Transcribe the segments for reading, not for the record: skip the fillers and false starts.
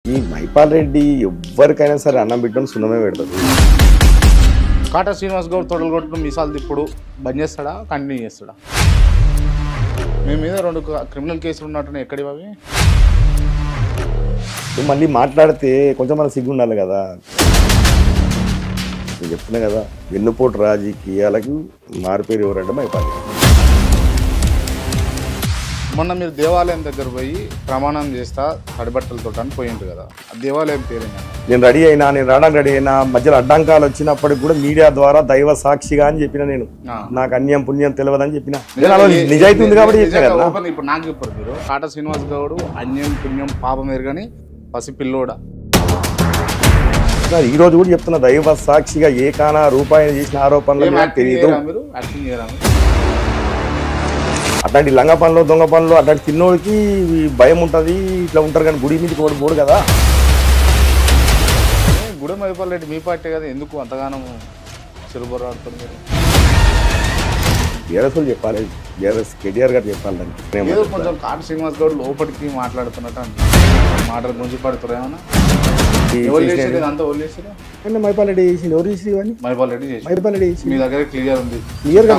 ఈ మైపాల్ రెడ్డి ఎవ్వరికైనా సరే అన్నం బిడ్డను సున్నమే పెడతాడు. కాటా శ్రీనివాస్ గౌడ్ తొడలు కొట్టడం మీసాలు తిప్పుడు బంద్ చేస్తాడా కంటిన్యూ చేస్తాడా? మీ మీద 2 క్రిమినల్ కేసులు ఉన్నట్టున్నాయి, ఎక్కడి అవి? మళ్ళీ మాట్లాడితే కొంచెం మన సిగ్గు ఉండాలి కదా. నేను చెప్తున్నా కదా, వెన్నుపోటు రాజకీయాలకు మారిపోయి ఎవరంటే మైపాల్ రెడ్డి. మొన్న మీరు దేవాలయం దగ్గర పోయి ప్రమాణం చేస్తా తడిబట్టలతో అని పోయిండ్రు కదా, ఆ దేవాలయం పేరేంటి? నేను రావడానికి రెడీ అయినా, మధ్యలో అడ్డంకాలు వచ్చినప్పటికి కూడా మీడియా ద్వారా దైవ సాక్షిగా అని చెప్పిన. నేను నాకు అన్యం పుణ్యం తెలియదని చెప్పిన. నిజాయితీ ఉంది కాబట్టి చెప్పిన కదా. ఇప్పుడు నాకు చెప్పారు మీరు, కాటా శ్రీనివాస్ గౌడ్ అన్యం పుణ్యం పాపం ఎరుగని పసి పిల్లోడా? ఈ రోజు కూడా చెప్తున్నా, దైవ సాక్షిగా ఏకానా రూపాయలు చేసిన ఆరోపణలు తెలియదు. మీరు యాక్టింగ్ చేయరా? అట్లాంటి లంగ పనులు దొంగ పనులు అట్లాంటి తిన్నోడికి భయం ఉంటుంది. ఇట్లా ఉంటారు కానీ గుడి మీదకి పోడు కదా. గుడి మైపాల్ రెడ్డి మీ పార్టీ కదా, ఎందుకు అంతగానం చెరుబొరాడుతారు మీరు? బీఆర్ఎస్ వాళ్ళు చెప్పాలి, బీఆర్ఎస్ కేటీఆర్ గారు చెప్పాలి దానికి. ఏదో కొంచెం కాటా శ్రీనివాస్ గౌడ్ లోపలికి మాట్లాడుతున్నట్టు అంటే మాటలు గుంజి పడుతున్నారు ఏమన్నా? మైపాల్ రెడ్డి చేసింది. ఎవరు చేసి ఇవన్నీ? మైపాల్ రెడ్డి చేసి. మైపాల్ రెడ్డి చేసి మీ దగ్గర క్లియర్ ఉంది. క్లియర్గా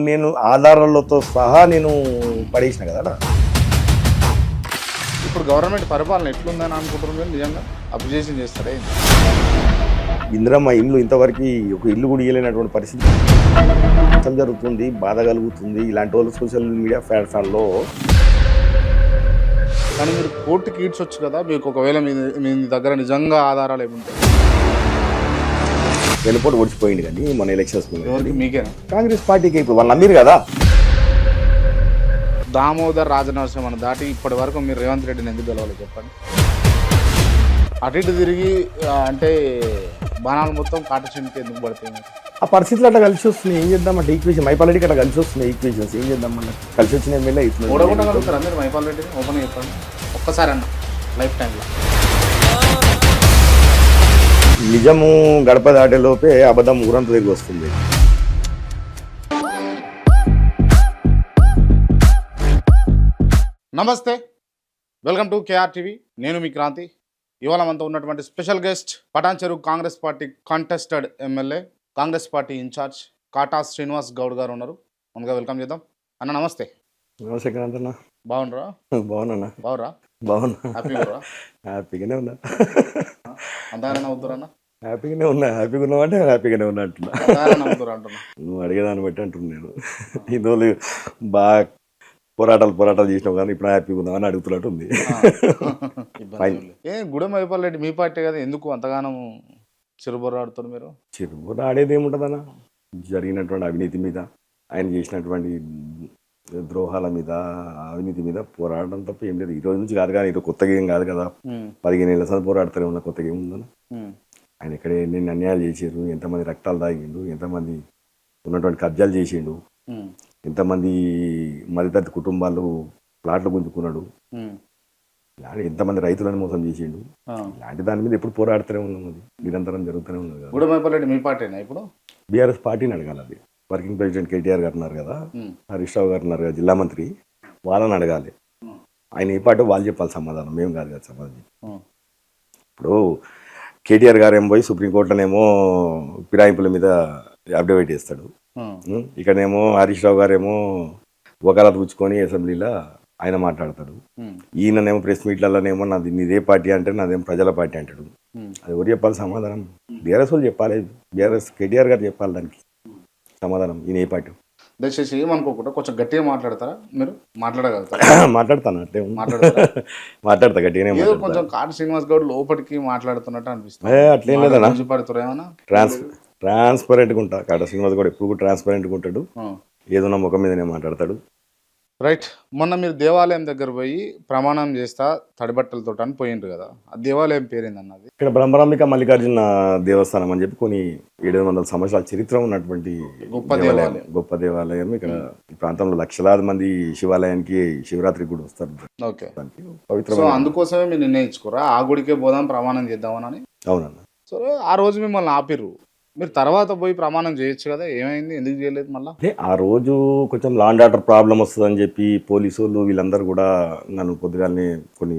నేను ఆధారాలతో సహా నేను పడేసిన కదా. ఇప్పుడు గవర్నమెంట్ పరిపాలన ఎట్లుందని అనుకుంటున్నారు మీరు? నిజంగా అబ్జెక్షన్ చేస్తారే? ఇందిరమ్మ ఇల్లు ఇంతవరకు ఒక ఇల్లు కూడా ఇవ్వలేనటువంటి పరిస్థితి జరుగుతుంది. బాధ కలుగుతుంది ఇలాంటి వాళ్ళు సోషల్ మీడియా ప్లాట్ఫామ్లో. కానీ మీరు కోర్టుకి ఈడ్చొచ్చు కదా, మీకు ఒకవేళ మీ దగ్గర నిజంగా ఆధారాలు ఏముంటాయి? వెనుపోటు ఓడిచిపోయింది కానీ మన ఎలక్షన్స్ మీకేనా? కాంగ్రెస్ పార్టీకి ఇప్పుడు వాళ్ళు నమ్మిరు కదా. దామోదర్ రాజనరసింహను దాటి ఇప్పటి వరకు మీరు రేవంత్ రెడ్డిని ఎందుకు గెలవాలి చెప్పండి? అటు ఇటు తిరిగి అంటే బాణాలు మొత్తం కాటచింకి ఎందుకు పడతాయి? ఆ పరిస్థితులు అట్లా కలిసి వస్తున్నాయి. ఏం చేద్దాం అంటే ఈక్వేషన్ మైపాల్ రెడ్డికి అట్లా కలిసి వస్తున్నాయి ఈక్వేషన్స్. ఏం చేద్దాం మన కలిసి వచ్చిన ఎమ్మెల్యే ఇట్లా ఓడగొట్టగలుగుతారు అందరు మైపాల్ రెడ్డిని? ఓపెన్ చెప్పండి ఒక్కసారి అన్న లైఫ్ టైంలో. నిజము గడప దాటే లోపే అబద్ధం ఊరంతా తిరిగి వస్తుంది. నమస్తే, వెల్కమ్ టు కేఆర్ టీవీ. నేను మీ క్రాంతి. ఇవాళ మనతో ఉన్నటువంటి special guest Patancheru Congress party contested MLA, Congress party incharge Kata Srinivas Goud గారు ఉన్నారు. ముందుగా వెల్కమ్ చేద్దాం. అన్న నమస్తే. నమస్తే క్రాంతి అన్న. బాగుండ్రా? బాగున్నా. బాగురా? బాగున్నా. హ్యాపీగానే ఉన్నా. అంతగానే అవుతున్నా? హ్యాపీగానే ఉన్నా. హ్యాపీగా ఉన్నావంటే హ్యాపీగానే ఉన్నా అంటున్నా. అంటున్నా నువ్వు అడిగేదాన్ని బట్టి అంటున్నాను. ఈ రోజు బాగా పోరాటాలు చేసినావు కానీ ఇప్పుడు హ్యాపీగా ఉన్నావు అని అడుగుతున్నట్టు ఉంది. గుడి మైపాల్ రెడ్డి మీ పార్టీ కదా, ఎందుకు అంతగానం చిరుబొర్రాడుతారు మీరు? చిరుబుర్ర ఆడేది ఏముంటుందన్న, జరిగినటువంటి అవినీతి మీద, ఆయన చేసినటువంటి ద్రోహాల మీద, అవినీతి మీద పోరాడడం తప్ప ఏం లేదు. ఈ రోజు నుంచి కాదు కానీ, ఇది కొత్తగా ఏం కాదు కదా. 15 ఏళ్ళ సార్ పోరాడతారే ఉన్న, కొత్తగా ఏముందన్న. ఆయన ఇక్కడే ఎన్ని అన్యాయాలు చేసారు, ఎంతమంది రక్తాలు తాగిండు, ఎంతమంది ఉన్నటువంటి కబ్జాలు చేసిండు, ఎంతమంది మధ్యతరగతి కుటుంబాలు ప్లాట్లు గుంజుకున్నాడు, ఎంతమంది రైతులను మోసం చేసిండు. ఇలాంటి దాని మీద ఎప్పుడు పోరాడుతూనే ఉన్నాం. అది నిరంతరం జరుగుతూనే ఉన్నది. గుడి మైపాల్ రెడ్డి మీ పార్టీనా? ఇప్పుడు బీఆర్ఎస్ పార్టీని అడగాలి. అది వర్కింగ్ ప్రెసిడెంట్ కేటీఆర్ గారు ఉన్నారు కదా, హరీష్ రావు గారు ఉన్నారు కదా జిల్లా మంత్రి, వాళ్ళని అడగాలి. ఆయన ఏ పార్టీ వాళ్ళు చెప్పాలి సమాధానం, మేము కాదు కదా సమాధానం. ఇప్పుడు కేటీఆర్ గారు ఏమో పోయి సుప్రీంకోర్టులోనేమో ఫిరాయింపుల మీద అఫిడవిట్ చేస్తాడు. ఇక్కడనేమో హరీష్ రావు గారేమో వకాలత్ పుచ్చుకొని అసెంబ్లీలో ఆయన మాట్లాడతాడు. ఈయననేమో ప్రెస్ మీట్లలోనేమో నాది నీదే పార్టీ అంటే నాదేమో ప్రజల పార్టీ అంటాడు. అది ఎవరు చెప్పాలి సమాధానం? బీఆర్ఎస్ వాళ్ళు చెప్పాలి. బీఆర్ఎస్ కేటీఆర్ గారు చెప్పాలి దానికి సమాధానం. ఈయన ఏ పార్టీ? దయచేసి ఏమనుకోకుండా కొంచెం గట్టిగా మాట్లాడతారా? మీరు మాట్లాడగలుగుతారా? మాట్లాడతాను, అట్లే మాట్లాడతా గట్టిగానే. కొంచెం కాటా శ్రీనివాస్ గౌడ్ లోపలికి మాట్లాడుతున్నట్టు అనిపిస్తుంది. అట్లేం లేదన్నా, ఏమన్నా ట్రాన్స్పరెంట్గా ఉంటా. కాటా శ్రీనివాస్ గౌడ్ ఎప్పుడు కూడా ట్రాన్స్పరెంట్గా ఉంటాడు. ఏదన్నా ముఖం మీదనే మాట్లాడతాడు. రైట్. మొన్న మీరు దేవాలయం దగ్గర పోయి ప్రమాణం చేస్తా తడిబట్టలతో అని పోయిండ్రు కదా, ఆ దేవాలయం పేరేందన్నది? ఇక్కడ బ్రహ్మరాంబిక మల్లికార్జున దేవస్థానం అని చెప్పి కొన్ని 700 సంవత్సరాల చరిత్ర ఉన్నటువంటి గొప్ప దేవాలయం. ఇక్కడ ఈ ప్రాంతంలో లక్షలాది మంది శివాలయానికి శివరాత్రికి కూడా వస్తారు. ఓకే, పవిత్ర. అందుకోసమే మీరు నిర్ణయించుకోరా ఆ గుడికే పోదాం ప్రమాణం చేద్దామని? అవునన్న. సో ఆ రోజు మిమ్మల్ని ఆపిర్రు, మీరు తర్వాత పోయి ప్రమాణం చేయొచ్చు కదా, ఏమైంది, ఎందుకు చేయలేదు మళ్ళీ? ఆ రోజు కొంచెం లా అండ్ ఆర్డర్ ప్రాబ్లం వస్తుందని చెప్పి పోలీసు వాళ్ళు వీళ్ళందరూ కూడా నన్ను పొద్దుగానే కొన్ని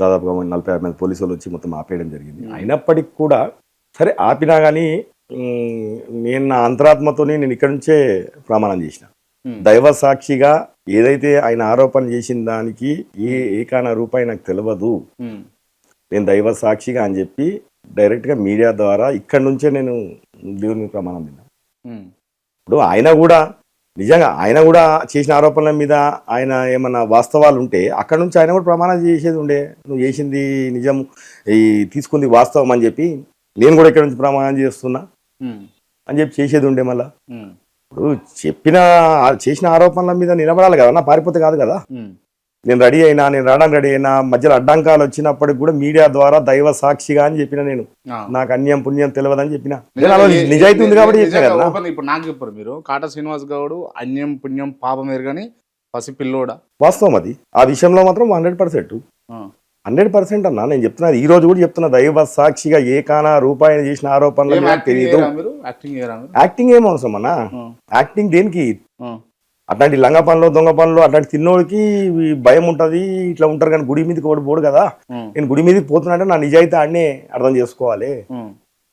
దాదాపుగా 40-50 మంది పోలీసు వాళ్ళు వచ్చి మొత్తం ఆపేయడం జరిగింది. అయినప్పటికీ కూడా సరే ఆపినా కానీ నేను నా అంతరాత్మతోని నేను ఇక్కడి నుంచే ప్రమాణం చేసిన. దైవ సాక్షిగా ఏదైతే ఆయన ఆరోపణ చేసిన దానికి ఏకాన రూపాయి నాకు తెలియదు, నేను దైవ సాక్షిగా అని చెప్పి డైరెక్ట్గా మీడియా ద్వారా ఇక్కడి నుంచే నేను దేవుని ప్రమాణం తిన్నా. ఇప్పుడు ఆయన కూడా నిజంగా ఆయన కూడా చేసిన ఆరోపణల మీద ఆయన ఏమన్నా వాస్తవాలు ఉంటే అక్కడ నుంచి ఆయన కూడా ప్రమాణం చేసేది ఉండే, నువ్వు చేసింది నిజం, ఈ తీసుకుంది వాస్తవం అని చెప్పి నేను కూడా ఇక్కడ నుంచి ప్రమాణం చేస్తున్నా అని చెప్పి చేసేది ఉండే. మళ్ళా ఇప్పుడు చేసిన ఆరోపణల మీద నిలబడాలి కదా, నా పారిపోతే కాదు కదా. నేను రావడానికి రెడీ అయినా, మధ్యలో అడ్డంకాలు వచ్చినప్పటికి కూడా మీడియా ద్వారా దైవ సాక్షిగా అని చెప్పిన, నేను నాకు అన్యం పుణ్యం తెలియదని చెప్పిన, నిజాయితీ ఉంది కాబట్టి చెప్పిన కదా. ఇప్పుడు నాకు చెప్పారు మీరు, కాటా శ్రీనివాస్ గౌడ్ అన్యం పుణ్యం పాపం ఎరుగని పసి పిల్లోడా? వాస్తవం అది. ఆ విషయంలో మాత్రం 100% అన్నా నేను చెప్తున్నా. ఈ రోజు కూడా చెప్తున్నా, దైవ సాక్షిగా ఏకాన రూపాయి చేసిన ఆరోపణలు తెలియదు. యాక్టింగ్ ఏం అవసరం అన్నా, యాక్టింగ్ దేనికి? అట్లాంటి లంగ పనులు దొంగ పనులు అట్లాంటి తిన్నోడికి భయం ఉంటది, ఇట్లా ఉంటారు. కానీ గుడి మీదకి ఒకటి పోడు కదా. నేను గుడి మీదకి పోతున్నా నా నిజాయితీ ఆడనే అర్థం చేసుకోవాలి.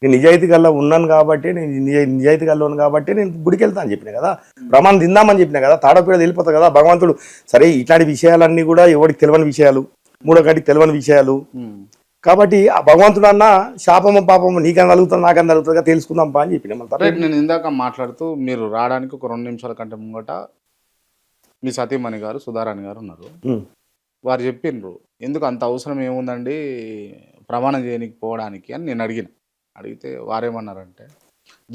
నేను నిజాయితీ గల్లా ఉన్నాను కాబట్టి, నేను నిజాయితీ గల్లా ఉన్నాను కాబట్టి నేను గుడికి వెళ్తా అని చెప్పిన కదా, ప్రమాణం తిందామని చెప్పిన కదా, తాడపేడ వెళ్ళిపోతా కదా. భగవంతుడు సరే ఇట్లాంటి విషయాలన్నీ కూడా ఎవరికి తెలియని విషయాలు, మూడో కాటికి తెలియని విషయాలు కాబట్టి ఆ భగవంతుడు అన్న శాపము పాపము నీకని తగులుతుంది నాకని తగులుతుందిగా తెలుసుకుందాం పా అని చెప్పిన. నేను ఇందాక మాట్లాడుతూ మీరు రావడానికి ఒక 2 నిమిషాల కంటే ముంగట మీ సతీమణి గారు సుధారాణి గారు ఉన్నారు. వారు చెప్పిండ్రు, ఎందుకు అంత అవసరం ఏముందండి ప్రమాణం చేయడానికి పోవడానికి అని నేను అడిగితే వారేమన్నారంటే,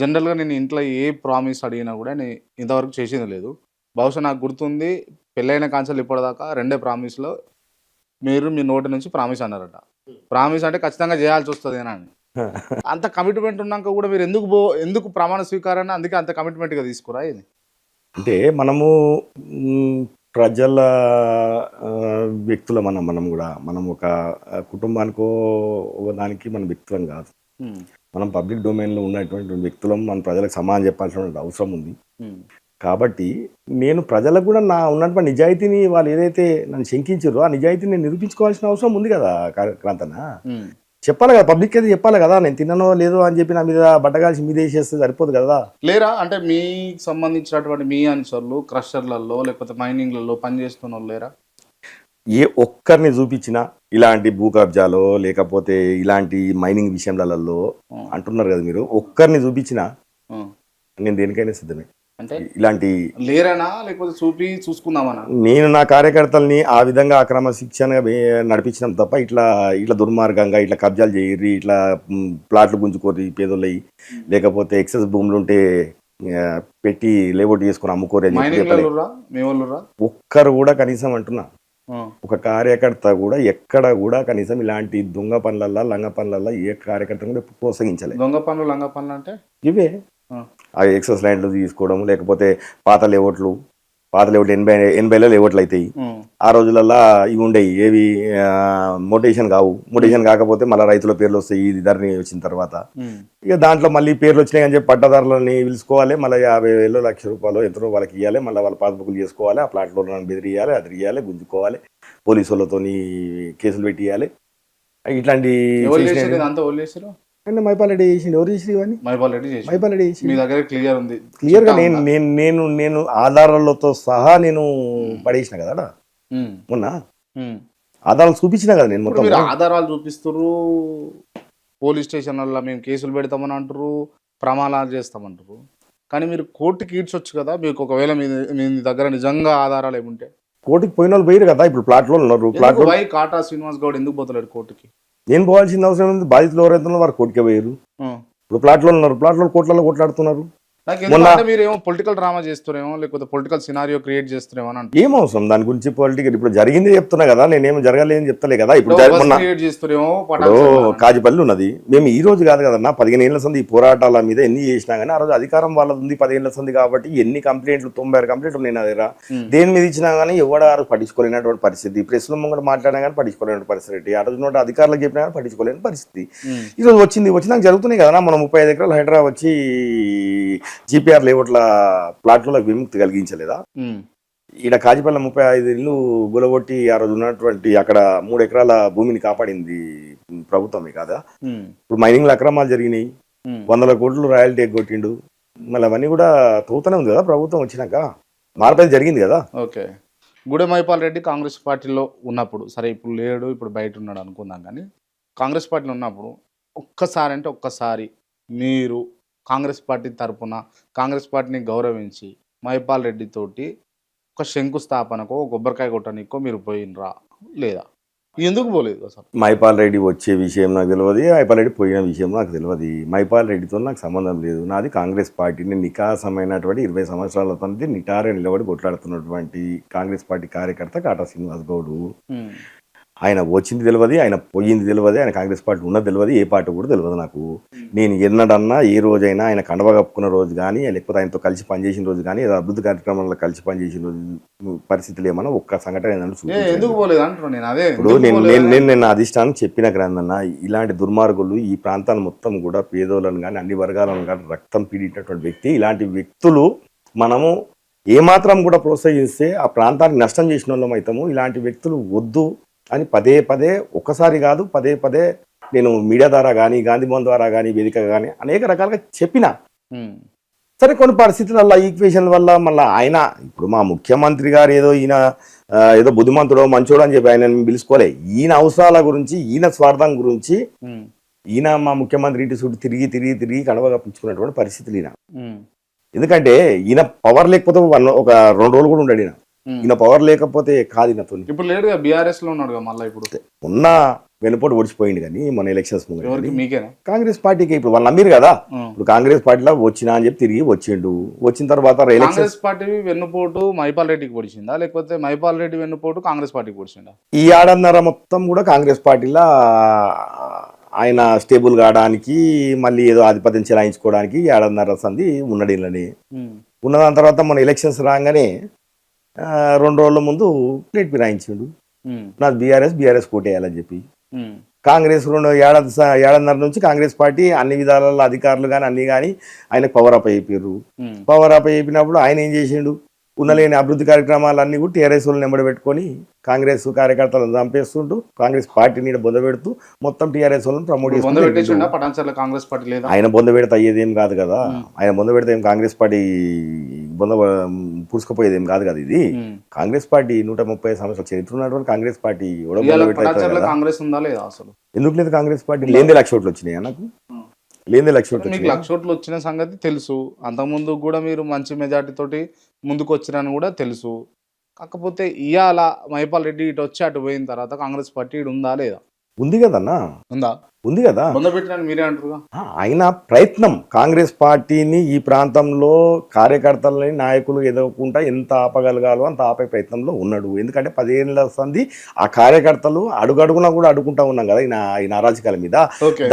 జనరల్గా నేను ఇంట్లో ఏ ప్రామిస్ అడిగినా కూడా నేను ఇంతవరకు చేసింది లేదు. బహుశా నాకు గుర్తుంది పెళ్ళైన కాన్సల్ ఇప్పటిదాకా 2 ప్రామిస్లో మీరు మీ నోటి నుంచి ప్రామిస్ అన్నారట. ప్రామిస్ అంటే ఖచ్చితంగా చేయాల్సి వస్తుంది అని. అంత కమిట్మెంట్ ఉన్నాక కూడా మీరు ఎందుకు ప్రమాణ స్వీకారాన్ని అందుకే అంత కమిట్మెంట్గా తీసుకురా? ఇది అంటే మనము ప్రజల వ్యక్తుల మనం కూడా మనం ఒక కుటుంబానికో దానికి మన వ్యక్తులం కాదు. మనం పబ్లిక్ డొమైన్లో ఉన్నటువంటి వ్యక్తులం, మన ప్రజలకు సమాధానం చెప్పాల్సిన అవసరం ఉంది. కాబట్టి నేను ప్రజలకు కూడా నా ఉన్నటువంటి నిజాయితీని, వాళ్ళు ఏదైతే నన్ను శంకించారో ఆ నిజాయితీని నేను నిరూపించుకోవాల్సిన అవసరం ఉంది కదా. క్రాంతన చెప్పాలి కదా, పబ్లిక్ అయితే చెప్పాలి కదా, నేను తిన్నానో లేదో అని చెప్పి నా మీద బట్టగాల్సి మీద వేసేస్తే సరిపోదు కదా. లేరా అంటే మీకు సంబంధించినటువంటి మీ అనుచరులు క్రషర్లలో లేకపోతే మైనింగ్లలో పనిచేస్తున్న వాళ్ళు లేరా? ఏ ఒక్కరిని చూపించినా ఇలాంటి భూ కబ్జాలో లేకపోతే ఇలాంటి మైనింగ్ విషయంలలో అంటున్నారు కదా మీరు, ఒక్కరిని చూపించినా నేను దేనికైనా సిద్ధమే. అంటే ఇలాంటి లేరనా లేకపోతే చూసుకుందామనా? నేను నా కార్యకర్తల్ని ఆ విధంగా అక్రమ శిక్షణ నడిపించడం తప్ప ఇట్లా దుర్మార్గంగా ఇట్లా కబ్జాలు చేయర్రి, ఇట్లా ప్లాట్లు గుంజుకోర్రి పేదోళ్ళయి, లేకపోతే ఎక్సెస్ భూములు ఉంటే పెట్టి లేఅవుట్ చేసుకుని అమ్ముకోరు అని చెప్పి ఒక్కరు కూడా కనీసం అంటున్నా, ఒక కార్యకర్త కూడా ఎక్కడ కూడా కనీసం ఇలాంటి దొంగ పనులల్లా లంగ పనులల్లా ఏ కార్యకర్త కూడా ప్రోత్సహించలేదు. దొంగ పనులు లంగ పనులు అంటే ఇవే ఆ ఎక్సెస్ ల్యాండ్లు తీసుకోవడం, లేకపోతే పాత లేఅవుట్లు 80లో లేఅవుట్లు అవుతాయి. ఆ రోజులల్లా ఇవి ఉండేవి, ఏవి మోటేషన్ కాకపోతే మళ్ళీ రైతుల పేర్లు వస్తాయి. ఇది ధరని వచ్చిన తర్వాత ఇక దాంట్లో మళ్ళీ పేర్లు వచ్చినాయి అని చెప్పి పట్టదారులని పిలుచుకోవాలి, మళ్ళీ 50,000 1,00,000 రూపాయలు ఎంతో వాళ్ళకి ఇవ్వాలి, మళ్ళీ వాళ్ళ పాస్బుక్లు చేసుకోవాలి, ఆ ప్లాట్లో బెదిరియాలి, అది ఇవ్వాలి, గుంజుకోవాలి, పోలీసు వాళ్ళతో కేసులు పెట్టియాలి. ఇట్లాంటి మైపాలరెడ్డి చేసిండు. ఎవరు చేసి ఇవన్నీ? మైపాలరెడ్డి చేసి మీ దగ్గర క్లియర్గా నేను ఆధారాలతో సహా నేను పడేసిన కదా మొన్న, ఆధారాలు చూపించిన కదా నేను మొత్తం. ఆధారాలు చూపిస్తారు, పోలీస్ స్టేషన్లలో మేము కేసులు పెడతామని అంటారు, ప్రమాణాలు చేస్తామంటారు. కానీ మీరు కోర్టుకి ఈడ్చొచ్చు కదా, మీకు ఒకవేళ మీ దగ్గర నిజంగా ఆధారాలు ఏముంటే. కోర్టుకి పోయిన వాళ్ళు పోయారు కదా, ఇప్పుడు ప్లాట్లో ఉన్నారు. కాటా శ్రీనివాస్ గౌడ్ ఎందుకు పోతలేడు కోర్టుకి? నేను పోవాల్సిన అవసరం ఉంది. బాధితులు ఎవరైతే వారు కోర్టుకే పోయారు. ఇప్పుడు ప్లాట్లో ఉన్నారు, ప్లాట్లో కోర్టులలో కొట్లాడుతున్నారు. మీరేమో పొలిటికల్ డ్రామా చేస్తారేమో, లేకపోతే పొలిటికల్ సినారియో క్రియేట్ చేస్తారేమో అని. ఏం అవసరం దాని గురించి పొలిటికల్? ఇప్పుడు జరిగింది చెప్తున్నా కదా, నేనేమో జరగలేదని చెప్తలే కదా. ఇప్పుడు కాజిపల్లి ఉన్నది, మేము ఈ రోజు కాదు కదన్నా, 15 ఏళ్ల సంది ఈ పోరాటాల మీద ఎన్ని చేసినా కానీ ఆ రోజు అధికారం వాళ్ళది ఉంది, 10 ఏళ్ల సంది కాబట్టి ఎన్ని కంప్లైంట్లు 96 కంప్లైంట్లు నేను దగ్గర దేని మీద ఇచ్చినా కానీ ఎవడారు పట్టించుకోలేనటువంటి పరిస్థితి. ప్రెస్లో ముందు మాట్లాడినా కానీ పట్టించుకోలేని పరిస్థితి, ఆ రోజు నోటి అధికారులకు చెప్పినా కానీ పట్టించుకోలేని పరిస్థితి. ఈ రోజు వచ్చినాక జరుగుతున్నాయి కదా. మనం 35 ఎకరాలు హైదరాబాద్ వచ్చి GPR లేఅవుట్ల ప్లాట్లకు విముక్తి కలిగించలేదా? ఈడ కాజిపల్లి 35 ఇల్లు గులగొట్టి ఆ రోజు ఉన్నటువంటి అక్కడ 3 ఎకరాల భూమిని కాపాడింది ప్రభుత్వమే కాదా. ఇప్పుడు మైనింగ్లో అక్రమాలు జరిగినాయి, 100 కోట్లు రాయల్టీ ఎగ్గొట్టిండు. మళ్ళీ అవన్నీ కూడా తోతనే ఉంది కదా ప్రభుత్వం వచ్చినాక, మార్పు జరిగింది కదా. ఓకే, గుడె మైపాల్ రెడ్డి కాంగ్రెస్ పార్టీలో ఉన్నప్పుడు, సరే ఇప్పుడు లేడు, ఇప్పుడు బయట ఉన్నాడు అనుకుందాం, కానీ కాంగ్రెస్ పార్టీలో ఉన్నప్పుడు ఒక్కసారి మీరు కాంగ్రెస్ పార్టీ తరఫున కాంగ్రెస్ పార్టీని గౌరవించి మైపాల్ రెడ్డి తోటి ఒక శంకుస్థాపనకో కొబ్బరికాయ కొట్టడానికో మీరు పోయినరా లేదా? ఎందుకు పోలేదు అసలు? మైపాల్ రెడ్డి వచ్చే విషయం నాకు తెలియదు, మైపాల్ రెడ్డి పోయిన విషయం నాకు తెలియదు. మైపాల్ రెడ్డితో నాకు సంబంధం లేదు. నాది కాంగ్రెస్ పార్టీని నికాసమైనటువంటి 20 సంవత్సరాలతో నిటారే నిలబడి కొట్లాడుతున్నటువంటి కాంగ్రెస్ పార్టీ కార్యకర్త కాటా శ్రీనివాస్ గౌడ్. ఆయన వచ్చింది తెలియదు, ఆయన పోయింది తెలియదు, ఆయన కాంగ్రెస్ పార్టీ ఉన్నది తెలియదు, ఏ పార్టీ కూడా తెలియదు నాకు. నేను ఎన్నడన్నా ఏ రోజైనా ఆయన కండవ కప్పుకున్న రోజు కానీ, లేకపోతే ఆయనతో కలిసి పనిచేసిన రోజు కానీ, ఏదో అభివృద్ధి కార్యక్రమంలో కలిసి పనిచేసిన రోజు పరిస్థితులు ఏమన్నా ఒక్క సంఘటన ఇప్పుడు నేను నా అధిష్టానం చెప్పిన గ్రంథన్న, ఇలాంటి దుర్మార్గులు ఈ ప్రాంతాన్ని మొత్తం కూడా పేదోళ్ళను కానీ అన్ని వర్గాలను కానీ రక్తం పీడినటువంటి వ్యక్తి. ఇలాంటి వ్యక్తులు మనము ఏమాత్రం కూడా ప్రోత్సహిస్తే ఆ ప్రాంతానికి నష్టం చేసిన వాళ్ళం అవుతాము. ఇలాంటి వ్యక్తులు వద్దు అని పదే ఒక్కసారి కాదు పదే నేను మీడియా ద్వారా కానీ, గాంధీ భవన్ ద్వారా కానీ, వేదిక కానీ అనేక రకాలుగా చెప్పిన. సరే కొన్ని పరిస్థితుల ఈక్వేషన్ వల్ల మళ్ళీ ఆయన ఇప్పుడు మా ముఖ్యమంత్రి గారు ఏదో బుద్ధిమంతుడో మంచోడో అని చెప్పి ఆయన పిలుచుకోలే. ఈయన అవసరాల గురించి, ఈయన స్వార్థం గురించి ఈయన మా ముఖ్యమంత్రి ఇంటి చుట్టూ తిరిగి కడవగా పుచ్చుకున్నటువంటి పరిస్థితులు ఈయన. ఎందుకంటే ఈయన పవర్ లేకపోతే ఒక 2 రోజులు కూడా ఉండడు. ఈయన పవర్ లేకపోతే కాదు ఈయనతో. ఇప్పుడు లేడుగా, బీఆర్ఎస్ లో ఉన్నాడు మళ్ళీ. ఇప్పుడు ఉన్న వెనుపోటు ఓడిచిపోయింది కానీ మన ఎలక్షన్స్ మీకేనా కాంగ్రెస్ పార్టీకి ఇప్పుడు వాళ్ళు నమ్మిరు కదా. ఇప్పుడు కాంగ్రెస్ పార్టీలో వచ్చినా అని చెప్పి తిరిగి వచ్చిన తర్వాత కాంగ్రెస్ పార్టీ వెన్నుపోటు మైపాల్ రెడ్డికి పొడిచిందా, లేకపోతే మైపాల్ రెడ్డి వెన్నుపోటు కాంగ్రెస్ పార్టీకి పొడిచిందా? ఈ ఏడన్నర మొత్తం కూడా కాంగ్రెస్ పార్టీలో ఆయన స్టేబుల్ కావడానికి, మళ్ళీ ఏదో ఆధిపత్యం చెలాయించుకోవడానికి ఏడన్నర సంది ఉన్నాడు. ఇళ్ళని ఉన్న దాని తర్వాత మన ఎలక్షన్స్ రాగానే 2 రోజుల ముందు ప్లేట్ ఫిరాయించిండు, నాకు బీఆర్ఎస్ కోటేయాలని చెప్పి. కాంగ్రెస్ ఏడన్నర నుంచి కాంగ్రెస్ పార్టీ అన్ని విధాలలో అధికారులు కానీ అన్ని కానీ ఆయనకు పవర్ అప్ అయిపోయారు. పవర్ అప్ అయిపోయినప్పుడు ఆయన ఏం చేసిండు, ఉన్నలేని అభివృద్ధి కార్యక్రమాలన్నీ కూడా టీఆర్ఎస్ వాళ్ళు నెంబడి పెట్టుకొని కాంగ్రెస్ కార్యకర్తలను చంపేస్తుంటూ కాంగ్రెస్ పార్టీని బొందబెడుతూ మొత్తం టీఆర్ఎస్ వాళ్ళని ప్రమోట్ చేస్తుండే. కాంగ్రెస్ పార్టీ ఆయన బొందబెడితే అయ్యేదేం కాదు కదా. ఆయన బొందబెడితే ఏం కాంగ్రెస్ పార్టీ పుడుచుకుపోయేదేం కాదు కదా. ఇది కాంగ్రెస్ పార్టీ 130 సంవత్సరాల చరిత్ర ఉన్నటువంటి కాంగ్రెస్ పార్టీ ఎందుకు లేదు? కాంగ్రెస్ పార్టీ లేని 1,00,000 ఓట్లు వచ్చినాయి నాకు, లేని 1,00,000 ఓట్లు వచ్చిన సంగతి తెలుసు. అంతకుముందు కూడా మీరు మంచి మెజార్టీ తోటి ముందుకు వచ్చిరని కూడా తెలుసు. కాకపోతే ఇవాళ మైపాల్ రెడ్డి ఇటు వచ్చి అటు పోయిన తర్వాత కాంగ్రెస్ పార్టీ ఇటు ఉందా లేదా? ఉంది కదన్నా, ఉంది కదా. మీరే అంటారు ఆయన ప్రయత్నం కాంగ్రెస్ పార్టీని ఈ ప్రాంతంలో కార్యకర్తలని నాయకులు ఎదుర్కొంటా ఎంత ఆపగలగాలో అంత ఆపే ప్రయత్నంలో ఉన్నాడు. ఎందుకంటే 10 ఏళ్ళ సంది ఆ కార్యకర్తలు అడుగడుగునా కూడా అడుగుంటా ఉన్నాం కదా ఈయన అరాజకాల మీద.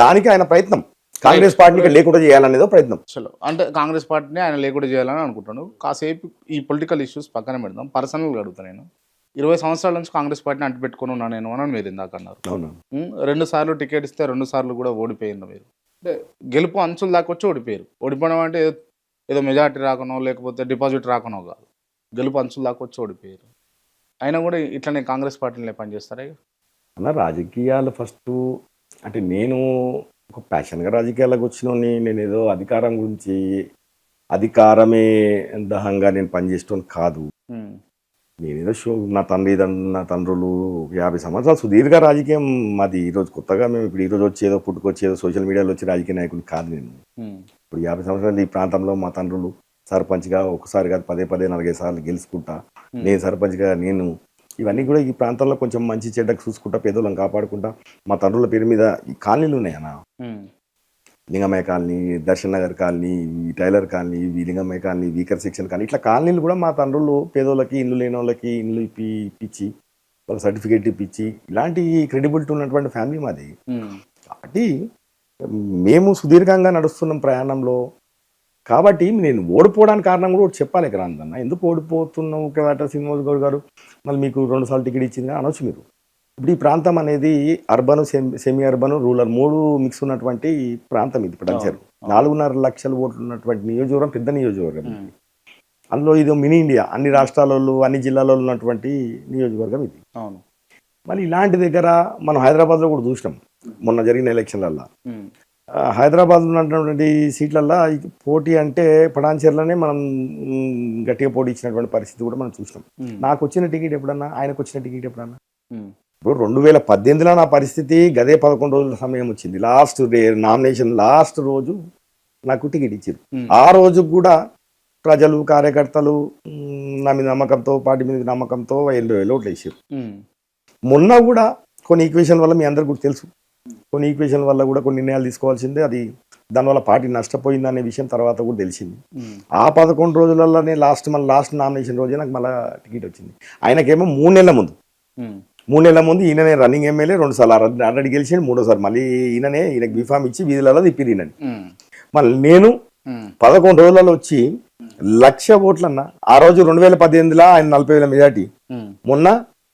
దానికి ఆయన ప్రయత్నం కాంగ్రెస్ పార్టీని లేకుండా చేయాలనేదో ప్రయత్నం. అంటే కాంగ్రెస్ పార్టీని ఆయన లేకుండా చేయాలని అనుకుంటాను. కాసేపు ఈ పొలిటికల్ ఇష్యూస్ పక్కన పెడదాం, పర్సనల్గా అడుగుతాను. నేను 20 సంవత్సరాల నుంచి కాంగ్రెస్ పార్టీని అంటిపెట్టుకుని ఉన్నాను నేను అని మీరు ఇందాక అన్నారు. 2 సార్లు టికెట్ ఇస్తే 2 సార్లు కూడా ఓడిపోయింది మీరు. అంటే గెలుపు అంచులు దాకా వచ్చి ఓడిపోయారు. ఓడిపోవడం అంటే ఏదో మెజార్టీ రాకనో లేకపోతే డిపాజిట్ రాకనో కాదు, గెలుపు అంచులు దాకా వచ్చి ఓడిపోయారు. అయినా కూడా ఇట్లనే కాంగ్రెస్ పార్టీని పనిచేస్తారా అన్న? రాజకీయాలు ఫస్ట్ అంటే నేను ఒక ప్యాషన్గా రాజకీయాలకు వచ్చినోని, నేను ఏదో అధికారం గురించి అధికారమే దహంగా నేను పనిచేస్తాను కాదు. నేనేదో నా తండ్రులు 50 సంవత్సరాలు సుదీర్ఘ రాజకీయం మాది. ఈరోజు కొత్తగా మేము ఇప్పుడు ఈరోజు వచ్చేదో పుట్టుకొచ్చేదో సోషల్ మీడియాలో వచ్చే రాజకీయ నాయకులు కాదు నేను. ఇప్పుడు 50 సంవత్సరాలు ఈ ప్రాంతంలో మా తండ్రులు సర్పంచ్గా ఒకసారి కాదు 10 45 సార్లు గెలుచుకుంటా, నేను సర్పంచ్గా నేను ఇవన్నీ కూడా ఈ ప్రాంతంలో కొంచెం మంచి చెడ్డకు చూసుకుంటా, పేదోళ్ళని కాపాడుకుంటా. మా తండ్రుల పేరు మీద ఈ కాలనీలు ఉన్నాయన్న, Lingamayya colony, Darshan Nagar colony, tailor colony, Lingamayya colony, weaker section colony, ఇట్లా కాలనీలు కూడా మా తండ్రులు పేదోళ్ళకి, ఇల్లు లేని వాళ్ళకి ఇల్లు ఇప్పించి వాళ్ళ సర్టిఫికేట్ ఇప్పించి ఇలాంటి క్రెడిబిలిటీ ఉన్నటువంటి ఫ్యామిలీ మాది. కాబట్టి మేము సుదీర్ఘంగా నడుస్తున్నాం ప్రయాణంలో. కాబట్టి నేను ఓడిపోవడానికి కారణం కూడా చెప్పాలి కదా అన్న. ఎందుకు ఓడిపోతున్నావు కదా శ్రీనివాస్ గౌడ్ గారు, మళ్ళీ మీకు 2 సార్లు టికెట్ ఇచ్చింది అనొచ్చు మీరు. ఇప్పుడు ఈ ప్రాంతం అనేది urban, semi urban, rural 3 mix ఉన్నటువంటి ప్రాంతం ఇది. ఇప్పుడు 4.5 లక్షల ఓట్లు ఉన్నటువంటి నియోజకవర్గం, పెద్ద నియోజకవర్గం. అందులో ఇది మినీ ఇండియా, అన్ని రాష్ట్రాలలో అన్ని జిల్లాలలో ఉన్నటువంటి నియోజకవర్గం ఇది. అవును. మళ్ళీ ఇలాంటి దగ్గర మనం హైదరాబాద్లో కూడా చూసినాం మొన్న జరిగిన ఎలక్షన్లల్లో. హైదరాబాద్లో ఉన్నటువంటి సీట్లల్లో పోటీ అంటే పటాన్చెర్లనే మనం గట్టిగా పోటీ ఇచ్చినటువంటి పరిస్థితి కూడా మనం చూసినాం. నాకు వచ్చిన టికెట్ ఎప్పుడన్నా, ఆయనకు వచ్చిన టికెట్ ఎప్పుడన్నా. ఇప్పుడు 2018లో నా పరిస్థితి గదే 11 రోజుల సమయం వచ్చింది. లాస్ట్ డే నామినేషన్ లాస్ట్ రోజు నాకు టికెట్ ఇచ్చారు. ఆ రోజు కూడా ప్రజలు కార్యకర్తలు నా మీద నమ్మకంతో, పార్టీ మీద నమ్మకంతో 20,000 ఓట్లు వేసారు. మొన్న కూడా కొన్ని ఈక్వేషన్ వల్ల మీ అందరికి కూడా తెలుసు, కొన్ని ఈక్వేషన్ వల్ల కూడా కొన్ని నిర్ణయాలు తీసుకోవాల్సిందే. అది దానివల్ల పార్టీ నష్టపోయింది అనే విషయం తర్వాత కూడా తెలిసింది. ఆ 11 రోజులలోనే లాస్ట్ నామినేషన్ రోజే నాకు మళ్ళీ టికెట్ వచ్చింది. ఆయనకేమో 3 నెలల ముందు ఈయననే రన్నింగ్ ఎమ్మెల్యే 2 సార్లు ఆల్రెడీ గెలిచాడు, 3వ సారి మళ్ళీ ఈయనకు బీఫామ్ ఇచ్చి వీధులలో తిప్పిరు ఈయనని. మళ్ళీ నేను 11 రోజులలో వచ్చి 1,00,000 ఓట్లన్నా. ఆ రోజు 2018లో ఆయన 40,000 మెజార్టీ, మొన్న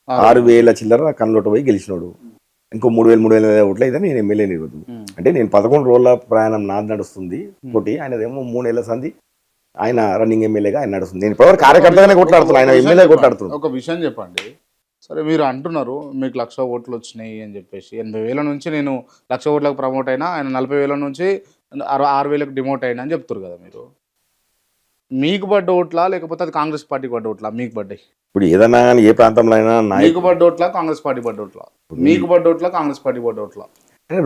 6,000 చిల్లర కన్లోటు పోయి గెలిచినాడు. ఇంకో 3,000 ఓట్లు అయితే నేను ఎమ్మెల్యే నిలవదు. అంటే నేను 11 రోజుల ప్రయాణం నాది నడుస్తుంది పోటీ, ఆయనదేమో 3 నెలల సంది ఆయన రన్నింగ్ ఎమ్మెల్యేగా ఆయన నడుస్తుంది. నేను ఇప్పటివరకు కార్యకర్తగానే కొట్లాడుతున్నాను, ఆయన ఎమ్మెల్యే కొట్లాడుతున్నాను. ఒక విషయం చెప్పండి. సరే, మీరు అంటున్నారు మీకు 1,00,000 ఓట్లు వచ్చినాయి అని చెప్పేసి. 80,000 నుంచి నేను 1,00,000 ఓట్లకు ప్రమోట్ అయినా, ఆయన 40,000 నుంచి 6,000కు డిమోట్ అయినా అని చెప్తారు కదా మీరు. మీకు పడ్డ ఓట్లా లేకపోతే అది కాంగ్రెస్ పార్టీకి పడ్డ ఓట్లా? మీకు పడ్డాయి. ఇప్పుడు ఏదైనా కానీ ఏ ప్రాంతంలో అయినా మీకు పడ్డ ఓట్లా కాంగ్రెస్ పార్టీ పడ్డ ఓట్లా? మీకు పడ్డ ఓట్లా కాంగ్రెస్ పార్టీ పడ్డ ఓట్లా?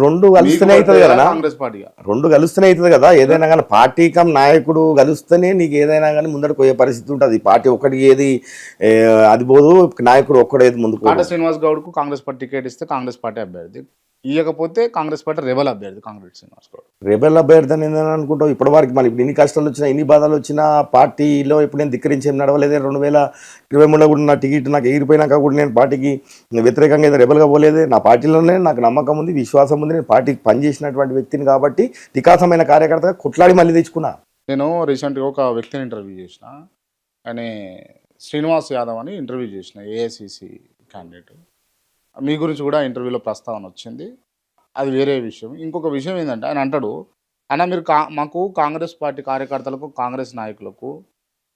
రెండు కలుస్తూనే అవుతుంది కదా, కాంగ్రెస్ పార్టీ రెండు కలుస్తూనే అవుతుంది కదా. ఏదైనా కానీ పార్టీ కమ్ నాయకుడు కలుస్తేనే నీకు ఏదైనా కానీ ముందరకు పోయే పరిస్థితి ఉంటుంది. పార్టీ ఒక్కడికి ఏది అది పోదు, నాయకుడు ఒక్కడేది ముందుకు. కాటా శ్రీనివాస్ గౌడ్కు కాంగ్రెస్ పార్టీ టికెట్ ఇస్తే కాంగ్రెస్ పార్టీ అభ్యర్థి, ఇవ్వకపోతే కాంగ్రెస్ పార్టీ రెబల్ అభ్యర్థి కాంగ్రెస్ శ్రీనివాస్ గౌడ్. రెబల్ అభ్యర్థి అని ఏందని అనుకుంటావు? ఇప్పటి వరకు మనకి ఇప్పుడు ఇన్ని కష్టాలు వచ్చినా, ఇన్ని బాధలు వచ్చినా పార్టీలో ఇప్పుడు నేను ధిక్కరించేం నడవలేదే. 2023లో కూడా నా టికెట్ నాకు ఎగిరిపోయినాక కూడా నేను పార్టీకి వ్యతిరేకంగా అయితే రెబల్గా పోలేదే. నా పార్టీలోనే నాకు నమ్మకం ఉంది, విశ్వాసం ఉంది. నేను పార్టీకి పనిచేసినటువంటి వ్యక్తిని కాబట్టి వికాసమైన కార్యకర్తగా కొట్లాడి మళ్ళీ తెచ్చుకున్నా. నేను రీసెంట్గా ఒక వ్యక్తిని ఇంటర్వ్యూ చేసిన, ఆయన శ్రీనివాస్ యాదవ్ అని ఇంటర్వ్యూ చేసిన, ఏఐసిసి క్యాండిడేట్. మీ గురించి కూడా ఇంటర్వ్యూలో ప్రస్తావన వచ్చింది, అది వేరే విషయం. ఇంకొక విషయం ఏంటంటే ఆయన అంటాడు, అన్న మీరు మాకు కాంగ్రెస్ పార్టీ కార్యకర్తలకు, కాంగ్రెస్ నాయకులకు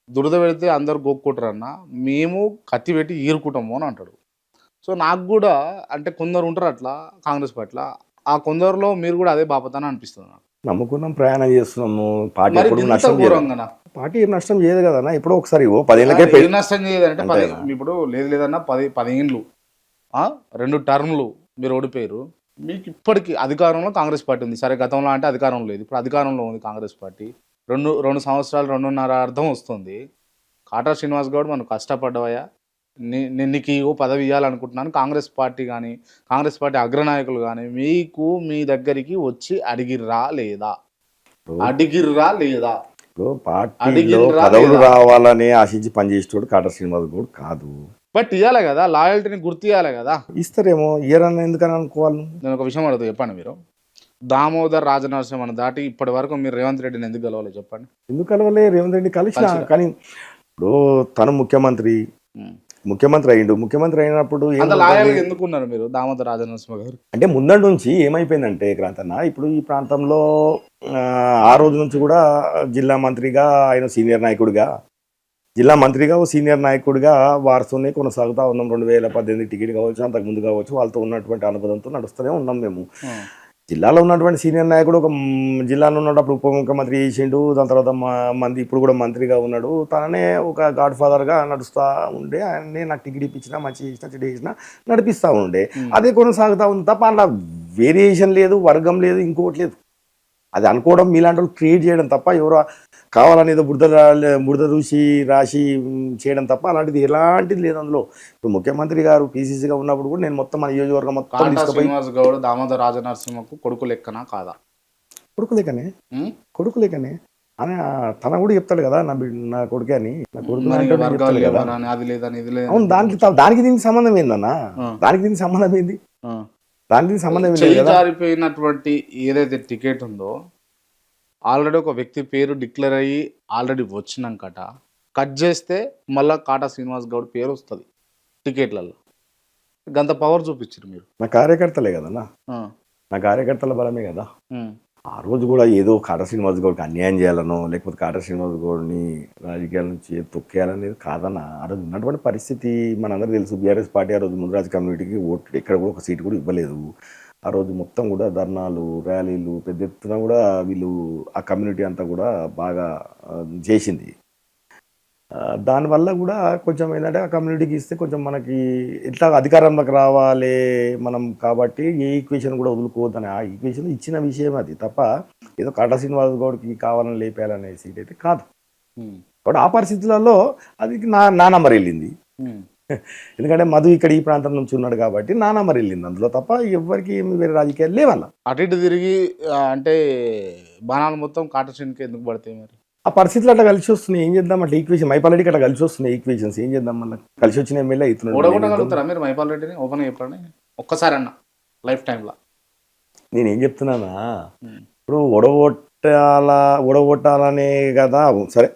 దురద పెడితే అందరు గోక్కుంటారన్న, మేము కత్తి పెట్టి ఈరుకుంటాము అని అంటాడు. సో నాకు కూడా అంటే కొందరు ఉంటారు అట్లా కాంగ్రెస్ పార్టీలో, ఆ కొందరులో మీరు కూడా అదే బాపతాన అనిపిస్తుంది నాకు. నమ్ముకున్నాం, ప్రయాణం చేస్తున్నాము. పార్టీ నష్టం పార్టీ ఏం నష్టం చేయదు కదా. ఎప్పుడో ఒకసారి 10 ఏళ్ళకే నష్టం చేయదంటే ఇప్పుడు లేదన్నా 10 ఏళ్ళు 2 టర్మ్లు మీరు ఓడిపోయారు. మీకు ఇప్పటికీ అధికారంలో కాంగ్రెస్ పార్టీ ఉంది. సరే గతంలో అంటే అధికారం లేదు, ఇప్పుడు అధికారంలో ఉంది కాంగ్రెస్ పార్టీ. 2 సంవత్సరాలు 2.5 అర్థం వస్తుంది. కాటా శ్రీనివాస్ గౌడ్ మనం కష్టపడ్డవయ్యా, నేను నీకు ఈ పదవి ఇవ్వాలనుకుంటున్నాను. కాంగ్రెస్ పార్టీ కానీ కాంగ్రెస్ పార్టీ అగ్రనాయకులు కానీ మీకు మీ దగ్గరికి వచ్చి అడిగిర్రా లేదా? పార్టీలో పదవులు రావాలని ఆశించి పనిచేసేవాడు కాటా శ్రీనివాస్ గౌడ్ కాదు. బట్ ఇవ్వాలి కదా, లాయల్టీని గుర్తు ఇవ్వాలి కదా. ఇస్తారేమో, ఇయ్యరని ఎందుకని అనుకోవాలి. నేను ఒక విషయం అడుగుతా, చెప్పండి. మీరు దామోదర్ రాజనరసింహను దాటి ఇప్పటి వరకు మీరు రేవంత్ రెడ్డిని ఎందుకు కలవాలి చెప్పండి? ఎందుకు కలవలే? రేవంత్ రెడ్డి కలిసిన, కానీ ఇప్పుడు తను ముఖ్యమంత్రి అయ్యిండు. ముఖ్యమంత్రి అయినప్పుడు ఎందుకు ఉన్నారు మీరు దామోదర్ రాజనరసింహ గారు? అంటే ముందటి నుంచి ఏమైపోయిందంటే క్రాంతన్న, ఇప్పుడు ఈ ప్రాంతంలో ఆ రోజు నుంచి కూడా జిల్లా మంత్రిగా ఆయన సీనియర్ నాయకుడిగా, సీనియర్ నాయకుడిగా వారసునే కొనసాగుతూ ఉన్నాం. 2018 టికెట్ కావచ్చు, అంతకుముందు కావచ్చు, వాళ్ళతో ఉన్నటువంటి అనుబంధంతో నడుస్తూనే ఉన్నాం మేము. జిల్లాలో ఉన్నటువంటి సీనియర్ నాయకుడు ఒక జిల్లాలో ఉన్నప్పుడు ఉప ముఖ్యమంత్రి చేసిండు, దాని తర్వాత ఇప్పుడు కూడా మంత్రిగా ఉన్నాడు. తననే ఒక గాడ్ ఫాదర్గా నడుస్తూ ఉండే, ఆయనే నాకు టికెట్ ఇప్పించినా, మంచి చేసినా, చెడు చేసినా నడిపిస్తూ ఉండే. అదే కొనసాగుతూ ఉంది తప్ప అలా వేరియేషన్ లేదు, వర్గం లేదు, ఇంకోటి లేదు. అది అనుకోవడం మీలాంటి వాళ్ళు క్రియేట్ చేయడం తప్ప, ఎవరో కావాలని ఏదో బురద చూసి రాసి చేయడం తప్ప అలాంటిది ఎలాంటిది లేదు అందులో. ఇప్పుడు ముఖ్యమంత్రి గారు పీసీసీగా ఉన్నప్పుడు కూడా నేను మొత్తం మన నియోజకవర్గం మొత్తం శ్రీనివాస్ గౌడ్ దామోదర్ రాజనరసింహకు కొడుకు లెక్కనా కాదా? కొడుకు లేకనే అని తన కూడా చెప్తాడు కదా, నా కొడుకే అని. నా కొడుకు అవును, దానికి దీనికి సంబంధం ఏందన్నా? దానికి సంబంధం ఏంది? దానికి సంబంధం జారిపోయినటువంటి ఏదైతే టికెట్ ఉందో ఆల్రెడీ ఒక వ్యక్తి పేరు డిక్లేర్ అయ్యి ఆల్రెడీ వచ్చినాకట కట్ చేస్తే మళ్ళీ కాటా శ్రీనివాస్ గౌడ్ పేరు వస్తుంది టికెట్లలో. గంత పవర్ చూపించారు మీరు. నా కార్యకర్తలే కదన్నా, నా కార్యకర్తల బలమే కదా. ఆ రోజు కూడా ఏదో కాటా శ్రీనివాస్ గౌడ్కి అన్యాయం చేయాలనో లేకపోతే కాటా శ్రీనివాస్ గౌడ్ని రాజకీయాల నుంచి తొక్కేయాలనేది కాదన్న. ఆ రోజు ఉన్నటువంటి పరిస్థితి మనందరికీ తెలుసు. బీఆర్ఎస్ పార్టీ ఆ రోజు ముందురాజు కమ్యూనిటీకి ఓటు ఎక్కడ కూడా ఒక సీటు కూడా ఇవ్వలేదు. ఆ రోజు మొత్తం కూడా ధర్నాలు, ర్యాలీలు పెద్ద ఎత్తున కూడా వీళ్ళు ఆ కమ్యూనిటీ అంతా కూడా బాగా చేసింది. దానివల్ల కూడా కొంచెం ఏంటంటే ఆ కమ్యూనిటీకి ఇస్తే కొంచెం మనకి ఎట్లా అధికారంలోకి రావాలి మనం కాబట్టి ఏ ఈక్వేషన్ కూడా వదులుకోవద్దని ఆ ఈక్వేషన్ ఇచ్చిన విషయం అది తప్ప ఏదో కాటా శ్రీనివాస్ గౌడ్కి కావాలని లేపేయాలనే సీట్ అయితే కాదు. కాబట్టి ఆ పరిస్థితులలో అది నా నంబర్ వెళ్ళింది. ఎందుకంటే మధు ఇక్కడ ఈ ప్రాంతం నుంచి ఉన్నాడు కాబట్టి నా నంబర్ వెళ్ళింది అందులో తప్ప ఎవరికి ఏమి వేరే రాజకీయాలు లేవల్ల. అటు ఇటు తిరిగి అంటే బాణాలు మొత్తం కాటా శ్రీనికి ఎందుకు పడతాయి మరి? ఆ పరిస్థితులు అట్లా కలిసి వస్తున్నాయి. ఏం చేద్దాం అట్లా ఈక్వేషన్ మైపాలరెడ్డికి అట్లా కలిసి వస్తున్నాయి ఈక్వేషన్స్. ఏం చేద్దాం మళ్ళీ కలిసి వచ్చిన ఎమ్మెల్యే అవుతున్నాడు. ఓడగొట్టగలుగుతారా మీరు మైపాల్ రెడ్డిని? ఓపెన్ చెప్పండి ఒక్కసారి అన్న లైఫ్ టైంలో. నేనేం చెప్తున్నానా, ఇప్పుడు ఓడగొట్టాలనే కదా సరే.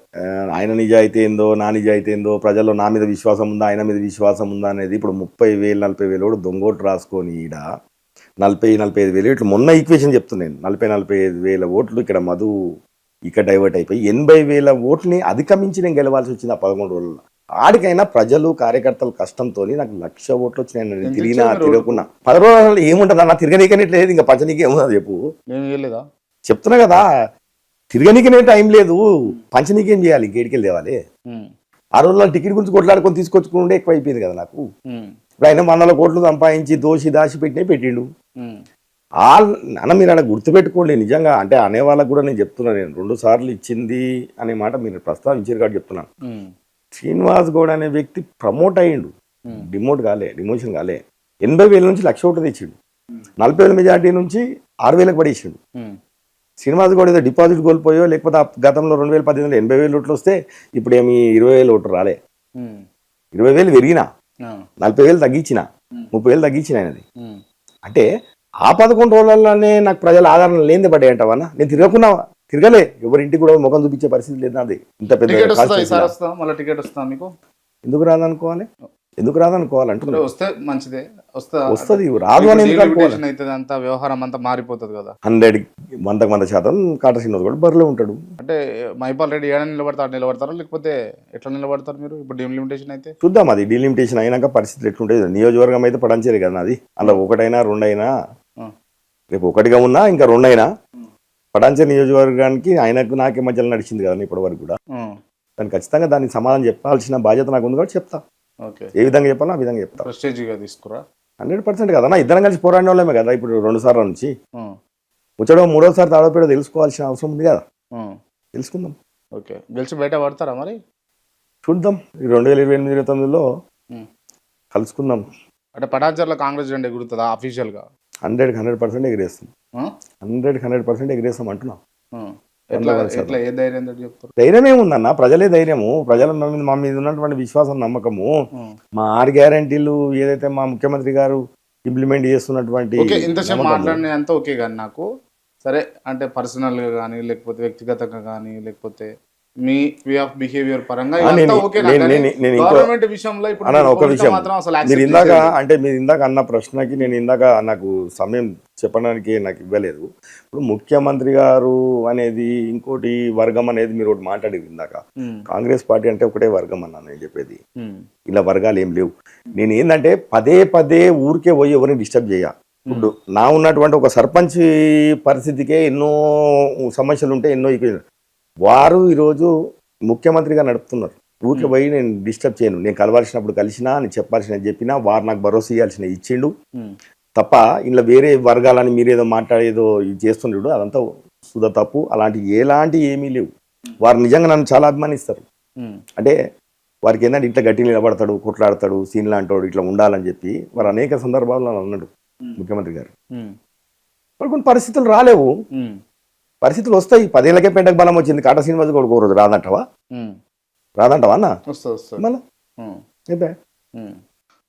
ఆయన నిజాయితీ ఏందో నా నిజాయితీ ఏందో, ప్రజల్లో నా మీద విశ్వాసం ఉందా ఆయన మీద విశ్వాసం ఉందా అనేది ఇప్పుడు 30,000 40,000 దొంగోటు రాసుకొని ఈడ 40,000-45,000 ఇట్లా మొన్న ఈక్వేషన్ చెప్తున్నాను. 40,000-45,000 ఓట్లు ఇక్కడ మధు ఇక్కడ డైవర్ట్ అయిపోయి 80,000 ఓట్లని అధిగమించి నేను గెలవాల్సి వచ్చింది ఆ 11 రోజుల్లో. ఆడికైనా ప్రజలు కార్యకర్తల కష్టంతో నాకు 1,00,000 ఓట్లు వచ్చినాయి. నేను తిరిగినా తిరగకున్నా 10 రోజులు ఏముంటుంది అన్న, తిరగనీకనే లేదు, ఇంకా పంచనీకే ఏముందా చెప్పు. చెప్తున్నా కదా, తిరగనీకనే టైం లేదు, పంచనీకేం చేయాలి, ఇంకేడికెళ్ళి తేవాలి. ఆ రోజుల్లో టికెట్ గురించి కొట్లాడుకొని తీసుకొచ్చుకుంటే ఎక్కువ అయిపోయింది కదా నాకు. ఇప్పుడు ఆయన 100 కోట్లు సంపాదించి దాచి పెట్టిండు. అన్న మీరు అలా గుర్తుపెట్టుకోండి నిజంగా. అంటే అనే వాళ్ళకు కూడా నేను చెప్తున్నాను, నేను 2 సార్లు ఇచ్చింది అనే మాట మీరు ప్రస్తావించారు కాబట్టి చెప్తున్నాను. శ్రీనివాస్ గౌడ్ అనే వ్యక్తి ప్రమోట్ అయ్యిండు, డిమోషన్ కాలే. 80,000 నుంచి 1,00,000 ఓట్లు తెచ్చిండు. 40,000 మెజార్టీ నుంచి 6,000కి పడేసిండు. శ్రీనివాస్ గౌడ్ ఏదో డిపాజిట్ కోల్పోయో లేకపోతే గతంలో 2018లో 80,000 ఓట్లు వస్తే ఇప్పుడు ఏమి 20,000 ఓట్లు రాలే. 20,000 పెరిగినా 40,000 తగ్గించిన 30,000 తగ్గించిన ఆయనది. అంటే ఆ 11 రోజులలోనే నాకు ప్రజల ఆదరణ లేనిదే పడ్డాయి అంటావన్నా. నేను తిరగలే, ఎవరింటికి కూడా ముఖం చూపించే పరిస్థితి లేదు నాది. ఇంత పెద్ద ఎందుకు రాదనుకోవాలి, అంటున్నా. వస్తే మంచిదే, వస్తుంది, రాదు అని అంతా వ్యవహారం అంతా మారిపోతుంది కదా. 100% కాటా శ్రీనివాస్ కూడా బరిలో ఉంటాడు. అంటే మైపాల్ రెడ్డి ఏడా నిలబడతారా లేకపోతే ఎట్లా నిలబడతారు మీరు? ఇప్పుడు డీలిమిటేషన్ అయితే చూద్దాం, అది డీలిమిటేషన్ అయినాక పరిస్థితులు ఎట్లుంటాయి. నియోజకవర్గం అయితే పడంచేది కదా అది. అలా 1 అయినా 2 అయినా, రేపు 1గా ఉన్నా ఇంకా 2 అయినా పటాన్చేరు నియోజకవర్గానికి ఆయనకు నాకే మధ్యలో నడిచింది కదా ఇప్పటి వరకు కూడా. దాన్ని ఖచ్చితంగా దానికి సమాధానం చెప్పాల్సిన బాధ్యత నాకు ఉంది కాబట్టి చెప్తా. ఏ విధంగా చెప్పాలో ఆ విధంగా చెప్తా. 100% కదా, ఇద్దరం కలిసి పోరాడిన వాళ్ళమే కదా ఇప్పుడు 2 సార్ల నుంచి. ముచ్చడం 3వ సారి తాడోపేడో తెలుసుకోవాల్సిన అవసరం ఉంది కదా, తెలుసుకుందాం. ఓకే, గెలిచి బయట పడతారా మరి? చూద్దాం, 2028-29లో కలుసుకుందాం. అంటే పటాన్చేరులో కాంగ్రెస్ జెండా ఎగురుతుందా అఫీషియల్గా? 100% ఎగిరేస్తాం. 100% ఎగిరేస్తాం అంటున్నా. ధైర్యం ఏముందన్న, ప్రజలే ధైర్యము. ప్రజల మా మీద ఉన్నటువంటి విశ్వాసం, నమ్మకము, మా 6 గ్యారంటీలు ఏదైతే మా ముఖ్యమంత్రి గారు ఇంప్లిమెంట్ చేస్తున్నటువంటి. ఇంతసేపు మాట్లాడిన అంతా ఓకే కానీ నాకు సరే అంటే పర్సనల్గా కానీ లేకపోతే వ్యక్తిగతంగా కానీ లేకపోతే మీ వే ఆఫ్ బిహేవియర్ పరంగా మీరు ఇందాక అన్న ప్రశ్నకి నేను నాకు సమయం చెప్పడానికి నాకు ఇవ్వలేదు. ఇప్పుడు ముఖ్యమంత్రి గారు అనేది ఇంకోటి వర్గం అనేది మీరు ఒకటి మాట్లాడేది ఇందాక. కాంగ్రెస్ పార్టీ అంటే ఒకటే వర్గం అన్నా నేను చెప్పేది. ఇలా వర్గాలు ఏం లేవు. నేను ఏంటంటే పదే ఊరికే పోయి ఎవరిని డిస్టర్బ్ చేయ. ఇప్పుడు నా ఉన్నటువంటి ఒక సర్పంచ్ పరిస్థితికే ఎన్నో సమస్యలు ఉంటాయి, ఎన్నో వారు ఈరోజు ముఖ్యమంత్రిగా నడుపుతున్నారు. ఊరికి పోయి నేను డిస్టర్బ్ చేయను. నేను కలవాల్సినప్పుడు కలిసినా, నేను చెప్పినా వారు నాకు భరోసా ఇవ్వాల్సిన ఇచ్చిండు తప్ప ఇలా వేరే వర్గాలని మీరేదో మాట్లాడేదో ఇది చేస్తుండ్రు, అదంతా సుధ తప్పు. ఎలాంటి ఏమీ లేవు. వారు నిజంగా నన్ను చాలా అభిమానిస్తారు. అంటే వారికి ఏంటంటే ఇట్లా గట్టి నిలబడతాడు, కొట్లాడతాడు, సీన్ లాంటాడు, ఇట్లా ఉండాలని చెప్పి వారు అనేక సందర్భాల్లో అన్నాడు ముఖ్యమంత్రి గారు. మరి కొన్ని పరిస్థితులు రాలేవు, పరిస్థితులు వస్తాయి. 10 ఏళ్ళకే పెంటకు బలం వచ్చింది. కాటా శ్రీనివాస్ గౌడ్ కోరదు, రాదంటావా అన్న?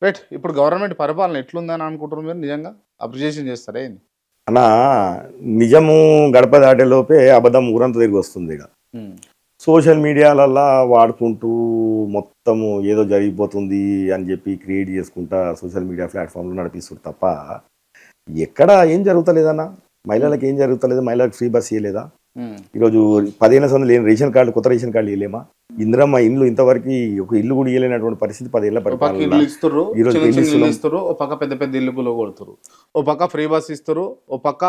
రైట్. ఇప్పుడు గవర్నమెంట్ పరిపాలన ఎట్లుందని అనుకుంటున్నారు మీరు? నిజంగా అప్రిషియేషన్ చేస్తారా అన్న? నిజము గడప దాటే లోపే అబద్ధం ఊరంతా తిరిగి వస్తుంది. ఇక సోషల్ మీడియాలల్లా వాడుకుంటూ మొత్తము ఏదో జరిగిపోతుంది అని చెప్పి క్రియేట్ చేసుకుంటా సోషల్ మీడియా ప్లాట్ఫామ్లో నడిపిస్తుంది తప్ప ఎక్కడ ఏం జరుగుతలేదన్నా. మహిళలకు ఏం జరుగుతలేదు? మహిళలకు ఫ్రీ బస్ ఇవ్వలేదా? ఈరోజు 15 సంవత్సరాలు లేని రేషన్ కార్డు, కొత్త రేషన్ కార్డు ఇవ్వలేమా? ఇందిరమ్మ ఇల్లు ఇంతవరకు ఒక ఇల్లు కూడా ఇవ్వలేనటువంటి పరిస్థితి 10 ఏళ్ల పరిపాలన. ఇల్లు ఇస్తారు, ఈరోజు చిన్న చిన్న ఇల్లు ఇస్తున్నాం. ఇస్తారు, ఓ పక్క పెద్ద పెద్ద ఇల్లు కొడతారు, ఓ పక్క ఫ్రీ బస్ ఇస్తారు, ఓ పక్క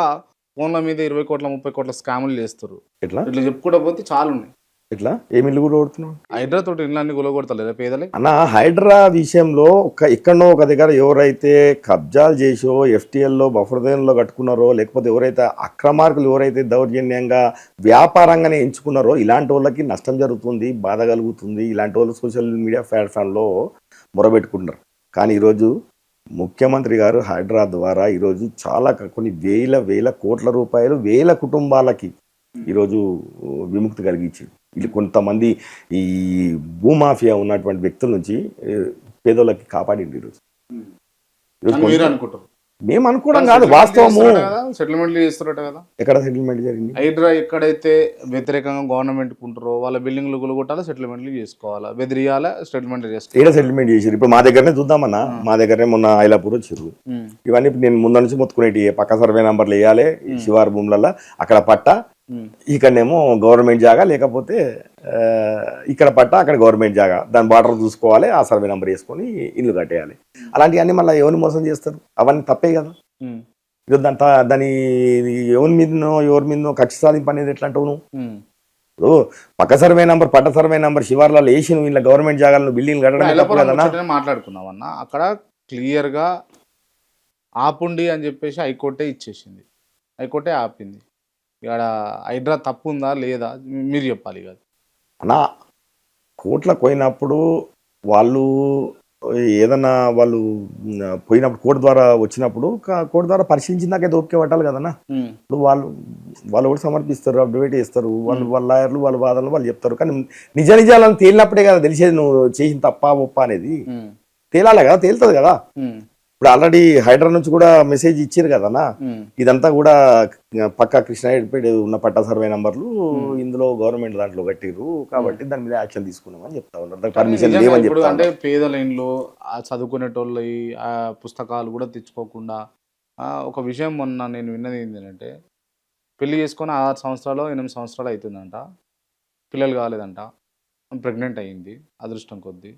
ఫోన్ల మీద 20 కోట్ల 30 కోట్ల స్కాములు చేస్తారు. ఎట్లా ఇట్లా చెప్పుకుంటూ పోతే చాలా ఉన్నాయి. ఎట్లా ఏమి ఇల్లు కూడా కొడుతున్నాం హైడ్రా తోటి ఇల్లు అన్ని కొడతలేదా పేదలే? అన్న? హైడ్రా విషయంలో ఎక్కడో ఒక దగ్గర ఎవరైతే కబ్జాలు చేసో ఎఫ్టీఎల్లో బఫర్ జోన్లో కట్టుకున్నారో, లేకపోతే ఎవరైతే అక్రమార్కులు ఎవరైతే దౌర్జన్యంగా వ్యాపారంగానే ఎంచుకున్నారో ఇలాంటి వాళ్ళకి నష్టం జరుగుతుంది, బాధ కలుగుతుంది. ఇలాంటి వాళ్ళు సోషల్ మీడియా ప్లాట్ఫామ్లో మొరబెట్టుకుంటున్నారు. కానీ ఈరోజు ముఖ్యమంత్రి గారు హైడ్రా ద్వారా ఈరోజు చాలా కొన్ని వేల కోట్ల రూపాయలు వేల కుటుంబాలకి ఈరోజు విముక్తి కలిగించింది. ఇది కొంతమంది ఈ భూమాఫియా ఉన్నటువంటి వ్యక్తుల నుంచి పేదోళ్ళకి కాపాడింది ఈరోజు. మీరు అనుకుంటారు? మేము అనుకోవడం కాదు, వాస్తవము. సెటిల్మెంట్లు చేస్తారట కదా? ఎక్కడ సెటిల్మెంట్ జరిగింది? హైడ్రా ఎక్కడైతే వ్యతిరేకంగా గవర్నమెంట్ కుంటారో వాళ్ళ బిల్డింగ్లు గులగొట్టాలి, సెటిల్మెంట్లు చేసుకోవాలా, బెదిరియాలా, సెటిల్మెంట్ చేసుకోవాలి. ఏడా సెటిల్మెంట్ చేసారు? ఇప్పుడు మా దగ్గరనే చూద్దామన్నా, మా దగ్గరనే మొన్న ఐలాపూర్ వచ్చారు. ఇవన్నీ నేను ముందు నుంచి మొత్తుకునేటి పక్క సర్వే నంబర్లు వేయాలి శివారు భూములలో, అక్కడ పట్ట, ఇక్కడనేమో గవర్నమెంట్ జాగా, లేకపోతే ఇక్కడ పట్ట అక్కడ గవర్నమెంట్ జాగా, దాని బార్డర్ చూసుకోవాలి, ఆ సర్వే నెంబర్ వేసుకొని ఇల్లు కట్టేయాలి. అలాంటివన్నీ మళ్ళీ ఎవరిని మోసం చేస్తారు? అవన్నీ తప్పే కదా. దాని ఎవరి మీదనో కక్ష సాధింపు అనేది ఎట్లా అంటావు నువ్వు? ఇప్పుడు పక్క సర్వే నంబర్, పట్ట సర్వే నంబర్ శివార్లలో వేసి నువ్వు ఇలా గవర్నమెంట్ జాగాలను బిల్డింగ్ కట్టడం మాట్లాడుకున్నావన్నా. అక్కడ క్లియర్ గా ఆపుండి అని చెప్పేసి హైకోర్టే ఇచ్చేసింది, హైకోర్టే ఆపింది. ఇక్కడ హైడ్రా తప్పు ఉందా లేదా మీరు చెప్పాలి కదా అన్నా. కోర్టులకు పోయినప్పుడు వాళ్ళు ఏదన్నా వాళ్ళు పోయినప్పుడు కోర్టు ద్వారా వచ్చినప్పుడు కోర్టు ద్వారా పరిశీలించిందాకైతే ఓకే పట్టాలి కదన్నా. ఇప్పుడు వాళ్ళు కూడా సమర్పిస్తారు, అప్డేట్ చేస్తారు, వాళ్ళ లాయర్లు వాళ్ళ వాదనలు వాళ్ళు చెప్తారు. కానీ నిజాలను తేలినప్పుడే కదా తెలిసేది నువ్వు చేసిన తప్ప ఒప్ప అనేది. తేలాలి కదా, తేలుతుంది కదా. ఇప్పుడు ఆల్రెడీ హైడ్రా నుంచి కూడా మెసేజ్ ఇచ్చారు కదన్నా. ఇదంతా కూడా పక్కా కృష్ణారెడ్డిపేట ఉన్న పట్టా సర్వే నంబర్లు ఇందులో గవర్నమెంట్ దాంట్లో కట్టిరు కాబట్టి దాని మీద యాక్షన్ తీసుకున్నామని చెప్తా ఉన్నారు. పర్మిషన్ లేవని చెప్తారు. అంటే పేదల ఇంట్లో చదువుకునేటోళ్ళు ఆ పుస్తకాలు కూడా తెచ్చుకోకుండా ఒక విషయం మొన్న నేను విన్నది ఏంటంటే, పెళ్లి చేసుకొని 6 సంవత్సరాలు 8 సంవత్సరాలు అవుతుందంట, పిల్లలు కాలేదంట, ప్రెగ్నెంట్ అయ్యింది అదృష్టం కొద్దీ.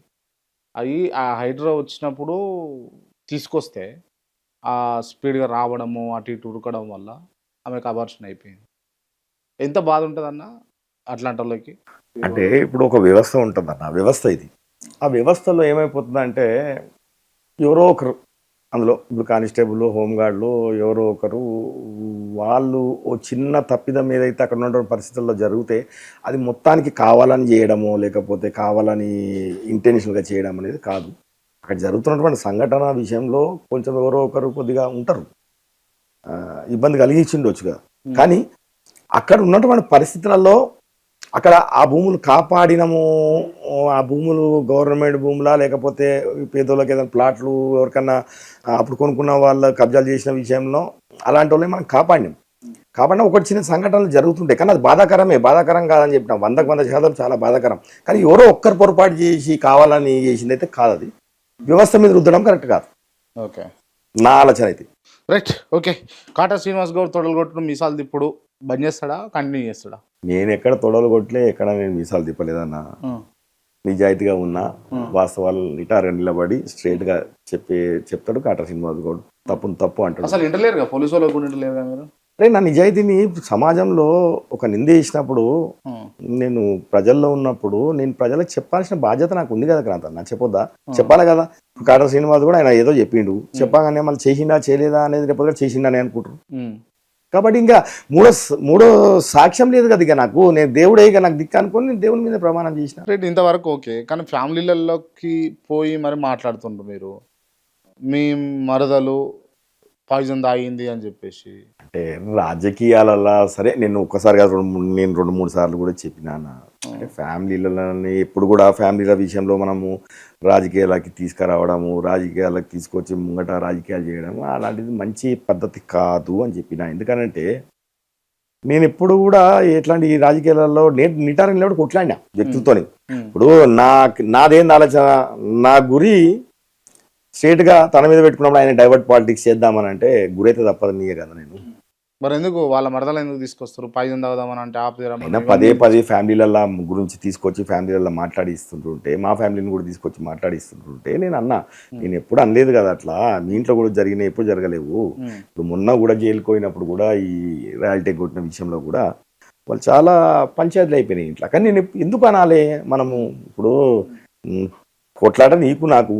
అవి ఆ హైడ్రా వచ్చినప్పుడు తీసుకొస్తే ఆ స్పీడ్గా రావడము, అటు ఇటు ఉరకడం వల్ల ఆమెకు అబార్షన్ అయిపోయింది. ఎంత బాధ ఉంటుందన్న అట్లాంటి వాళ్ళకి? అంటే ఇప్పుడు ఒక వ్యవస్థ ఉంటుందన్న, వ్యవస్థ ఇది. ఆ వ్యవస్థలో ఏమైపోతుందంటే ఎవరో ఒకరు అందులో, ఇప్పుడు కానిస్టేబుల్, హోంగార్డులు, ఎవరో ఒకరు వాళ్ళు ఓ చిన్న తప్పిదం ఏదైతే అక్కడ ఉన్నటువంటి పరిస్థితుల్లో జరిగితే అది మొత్తానికి కావాలని చేయడమో లేకపోతే కావాలని ఇంటెన్షనల్గా చేయడం అనేది కాదు. అక్కడ జరుగుతున్నటువంటి సంఘటన విషయంలో కొంచెం ఎవరో ఒకరు కొద్దిగా ఉంటారు, ఇబ్బంది కలిగించిండొచ్చుగా. కానీ అక్కడ ఉన్నటువంటి పరిస్థితులలో అక్కడ ఆ భూములు కాపాడినము, ఆ భూములు గవర్నమెంట్ భూములా లేకపోతే పేదోళ్ళకి ఏదైనా ప్లాట్లు ఎవరికన్నా అప్పుడు కొనుక్కున్న వాళ్ళు కబ్జాలు చేసిన విషయంలో అలాంటి వాళ్ళని మనం కాపాడినా ఒకటి చిన్న సంఘటనలు జరుగుతుంటాయి. కానీ అది బాధాకరం కాదని చెప్పినాం, 100% చాలా బాధాకరం. కానీ ఎవరో ఒక్కరు పొరపాటు చేసి కావాలని చేసింది అయితే కాదు, అది వ్యవస్థ మీద రుద్దడం కరెక్ట్ కాదు. ఓకే, నా ఆలోచన అయితే. రైట్. ఓకే, కాటా శ్రీనివాస్ గౌడ్ తొడలు కొట్టడం మీసాలు తిప్పుడు బంద్ చేస్తాడా, కంటిన్యూ చేస్తాడా? నేను ఎక్కడ తొడలు కొట్టలే, ఎక్కడ నేను మీసాలు తిప్పలేదన్నా. నిజాయితీగా ఉన్నా, వాస్తవాలు నిటారుగా నిలబడి స్ట్రైట్ గా చెప్తాడు కాటా శ్రీనివాస్ గౌడ్. తప్పు అంటాడు. అసలు ఇంటలేరుగా, పోలీసు వాళ్ళు కూడా ఇంటలేరుగా మీరు? అరే నా నిజాయితీని సమాజంలో ఒక నింద చేసినప్పుడు, నేను ప్రజల్లో ఉన్నప్పుడు నేను ప్రజలకు చెప్పాల్సిన బాధ్యత నాకు ఉంది కదా క్రాంత, నాకు చెప్పొద్దా? చెప్పాలి కదా. కాటా శ్రీనివాస్ కూడా ఆయన ఏదో చెప్పిండు, చెప్పగానే మళ్ళీ చేసిండా చేయలేదా అనేది రేపు చేసిండా అని అనుకుంటారు. కాబట్టి ఇంకా మూడో సాక్ష్యం లేదు కదా. ఇక నాకు నేను దేవుడే ఇక నాకు దిక్కు అనుకొని నేను దేవుని మీద ప్రమాణం చేసిన. రైట్, ఇంతవరకు ఓకే. కానీ ఫ్యామిలీలలోకి పోయి మరి మాట్లాడుతుండ్రు మీరు, మీ మరదలు పాయిజన్ తాగింది అని చెప్పేసి. అంటే రాజకీయాలలో సరే, నేను ఒక్కసారి కాదు, నేను 2-3 సార్లు కూడా చెప్పినాను. అంటే ఫ్యామిలీలని ఎప్పుడు కూడా ఫ్యామిలీల విషయంలో మనము రాజకీయాలకి తీసుకురావడము, రాజకీయాలకు తీసుకొచ్చి ముంగట రాజకీయాలు చేయడం అలాంటిది మంచి పద్ధతి కాదు అని చెప్పిన. ఎందుకనంటే నేను ఎప్పుడు కూడా ఎట్లాంటి రాజకీయాలలో నిటారం లేడు కొట్లాడినా వ్యక్తులతోని. ఇప్పుడు నాదేంది ఆలోచన, నా గురి స్ట్రేట్గా తన మీద పెట్టుకున్నప్పుడు ఆయన డైవర్ట్ పాలిటిక్స్ చేద్దామని అంటే గురైతే తప్పదు నీయే కదా. నేను మరి ఎందుకు వాళ్ళ మరదలు ఎందుకు తీసుకొస్తారు పాయిజన్ తాగుదామని అంటే ఆపుతారా మరి? అయినా పదే పదే ఫ్యామిలీలల్లో గురించి తీసుకొచ్చి ఫ్యామిలీలలో మాట్లాడిస్తుంటుంటే మా ఫ్యామిలీని కూడా తీసుకొచ్చి మాట్లాడిస్తుంటుంటే నేను అన్నా, నేను ఎప్పుడు అనలేదు కదా అట్లా, మీ ఇంట్లో కూడా జరిగినాయి, ఎప్పుడు జరగలేవు. ఇప్పుడు మొన్న కూడా జైలుకి పోయినప్పుడు కూడా ఈ రాయల్టీ కొట్టిన విషయంలో కూడా వాళ్ళు చాలా పంచాయతీలు అయిపోయినాయి ఇంట్లో. కానీ నేను ఎందుకు అనాలి, మనము ఇప్పుడు కొట్లాట నీకు నాకు,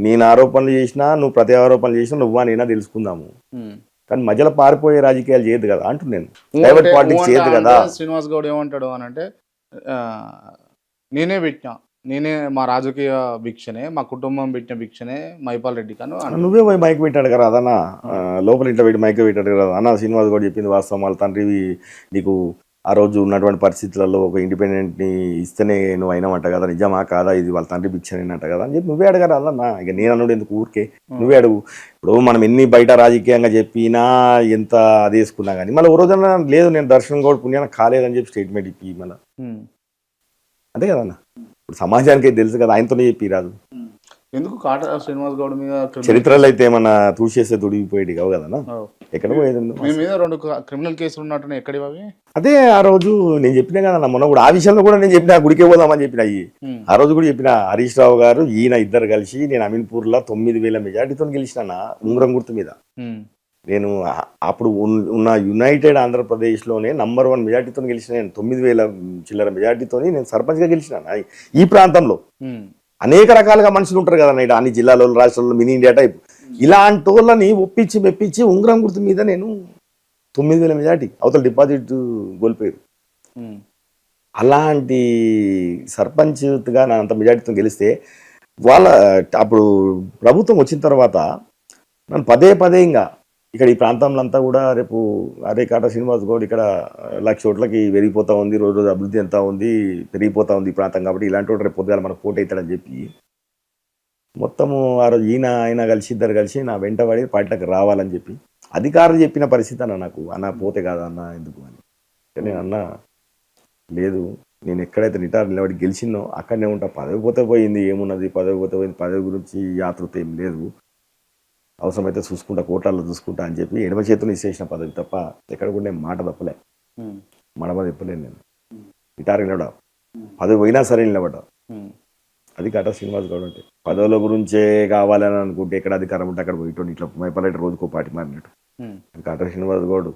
నేను ఆరోపణలు చేసినా నువ్వు ప్రతి ఆరోపణలు చేసినా నువ్వా నేనా తెలుసుకుందాము, కానీ మధ్యలో పారిపోయే రాజకీయాలు చేయదు కదా అంటున్నాను. ప్రైవేట్ పాలిటిక్స్ చేయదు కదా. శ్రీనివాస్ గౌడ్ ఏమంటాడు అని అంటే, నేనే పెట్టినా, నేనే మా రాజకీయ భిక్షనే, మా కుటుంబం పెట్టిన భిక్షనే మైపాల్ రెడ్డి కాను. నువ్వే పోయి మైక్ పెట్టాడు కదా అదన్న, లోపల ఇంట్లో పెట్టి మైక్ పెట్టాడు కదా అన్న. శ్రీనివాస్ గౌడ్ చెప్పింది వాస్తవం, వాళ్ళ తండ్రివి నీకు ఆ రోజు ఉన్నటువంటి పరిస్థితులలో ఒక ఇండిపెండెంట్ని ఇస్తేనే నువ్వు అయినామంట కదా, నిజమా కాదా, ఇది వాళ్ళ తండ్రి భిక్షనేనంట కదా అని చెప్పి నువ్వే అడగారు అదన్న. ఇక నేను అన్నాడు ఎందుకు ఊరికే, నువ్వే అడుగు. ఇప్పుడు మనం ఎన్ని బయట రాజకీయంగా చెప్పినా ఎంత అది వేసుకున్నా కానీ మళ్ళీ ఓ రోజున లేదు నేను దర్శనం గౌడ్ పుణ్యాన కాలేదని చెప్పి స్టేట్మెంట్ ఇప్పి మళ్ళీ అంతే కదన్న. ఇప్పుడు సమాజానికి తెలుసు కదా, ఆయనతోనే చెప్పి రాదు. ఎందుకు కాటా శ్రీనివాస్ గౌడ్ మీద చరిత్రలో అయితే ఏమన్నా తూసేస్తే తుడిగిపోయేది కావు కదన్నా, ఎక్కడ పోయేది. మీ మీద 2 క్రిమినల్ కేసులు ఉన్నట్టున్నాయి, ఎక్కడి అవి? అదే ఆ రోజు నేను చెప్పినా కదా మొన్న కూడా, ఆ విషయంలో కూడా నేను చెప్పిన గుడికే పోదామని చెప్పిన అయ్యి ఆ రోజు కూడా చెప్పిన. హరీష్ రావు గారు ఈయన ఇద్దరు కలిసి నేను అమీన్పూర్లో 9,000 మెజార్టీతో గెలిచిన ఉంగరం గుర్తు మీద. నేను అప్పుడు ఉన్న యునైటెడ్ ఆంధ్రప్రదేశ్లోనే నంబర్ 1 మెజార్టీతో గెలిచిన. నేను 9,000 చిల్లర మెజార్టీతో నేను సర్పంచ్గా గెలిచిన ఈ ప్రాంతంలో. అనేక రకాలుగా మనుషులు ఉంటారు కదా ఇటు అన్ని జిల్లాలో రాష్ట్రాల్లో మినీ ఇండియా టైప్. ఇలాంటి వాళ్ళని ఒప్పించి మెప్పించి ఉంగరం గుర్తు మీద నేను 9,000 మెజార్టీ అవతల డిపాజిట్ కోల్పోయారు. అలాంటి సర్పంచ్గా నా అంత మెజార్టీతో గెలిస్తే వాళ్ళ అప్పుడు ప్రభుత్వం వచ్చిన తర్వాత నన్ను పదే పదే ఇంకా ఇక్కడ ఈ ప్రాంతంలో అంతా కూడా రేపు అరే కాటా శ్రీనివాస్ గౌడ్ ఇక్కడ 1,00,000 ఓట్లకి పెరిగిపోతూ ఉంది, రోజు రోజు అభివృద్ధి ఎంత ఉంది పెరిగిపోతూ ఉంది ఈ ప్రాంతం, కాబట్టి ఇలాంటి వాడు రేపు పొద్దుగాల మనకు పోటీ అవుతాడని చెప్పి మొత్తము ఆ రోజు ఆయన కలిసి ఇద్దరు కలిసి నా వెంటబడి పార్టీలకు రావాలని చెప్పి అధికారులు చెప్పిన పరిస్థితి అన్న నాకు. అన్న పోతే కాదా అన్న ఎందుకు అని నేను అన్నా, లేదు నేను ఎక్కడైతే రిటైర్ నిలబడి గెలిచినో అక్కడనే ఉంటా, పదవి పోతే పోయింది ఏమున్నది, పదవి పోతే పోయింది, పదవి గురించి యాత్రత ఏం లేదు, అవసరమైతే చూసుకుంటా కోట్లలో చూసుకుంటా అని చెప్పి ఎడమ చేతులు ఇచ్చేసిన పదవి తప్ప ఎక్కడ కూడా నేను మాట తప్పలే, మడమ తిప్పలేను. నేను రిటైర్ నిలబడా, పదవి పోయినా సరే నిలబడ్డా. అది కాటా శ్రీనివాస్ గౌడ్ అంటే. పదవుల గురించే కావాలని అనుకుంటే ఎక్కడ అధికారం ఉంటే అక్కడ పోయిటోని ఇట్లా మైపాలెట్ రోజుకో పార్టీ మారినట్టు. కాటా శ్రీనివాస్ గౌడ్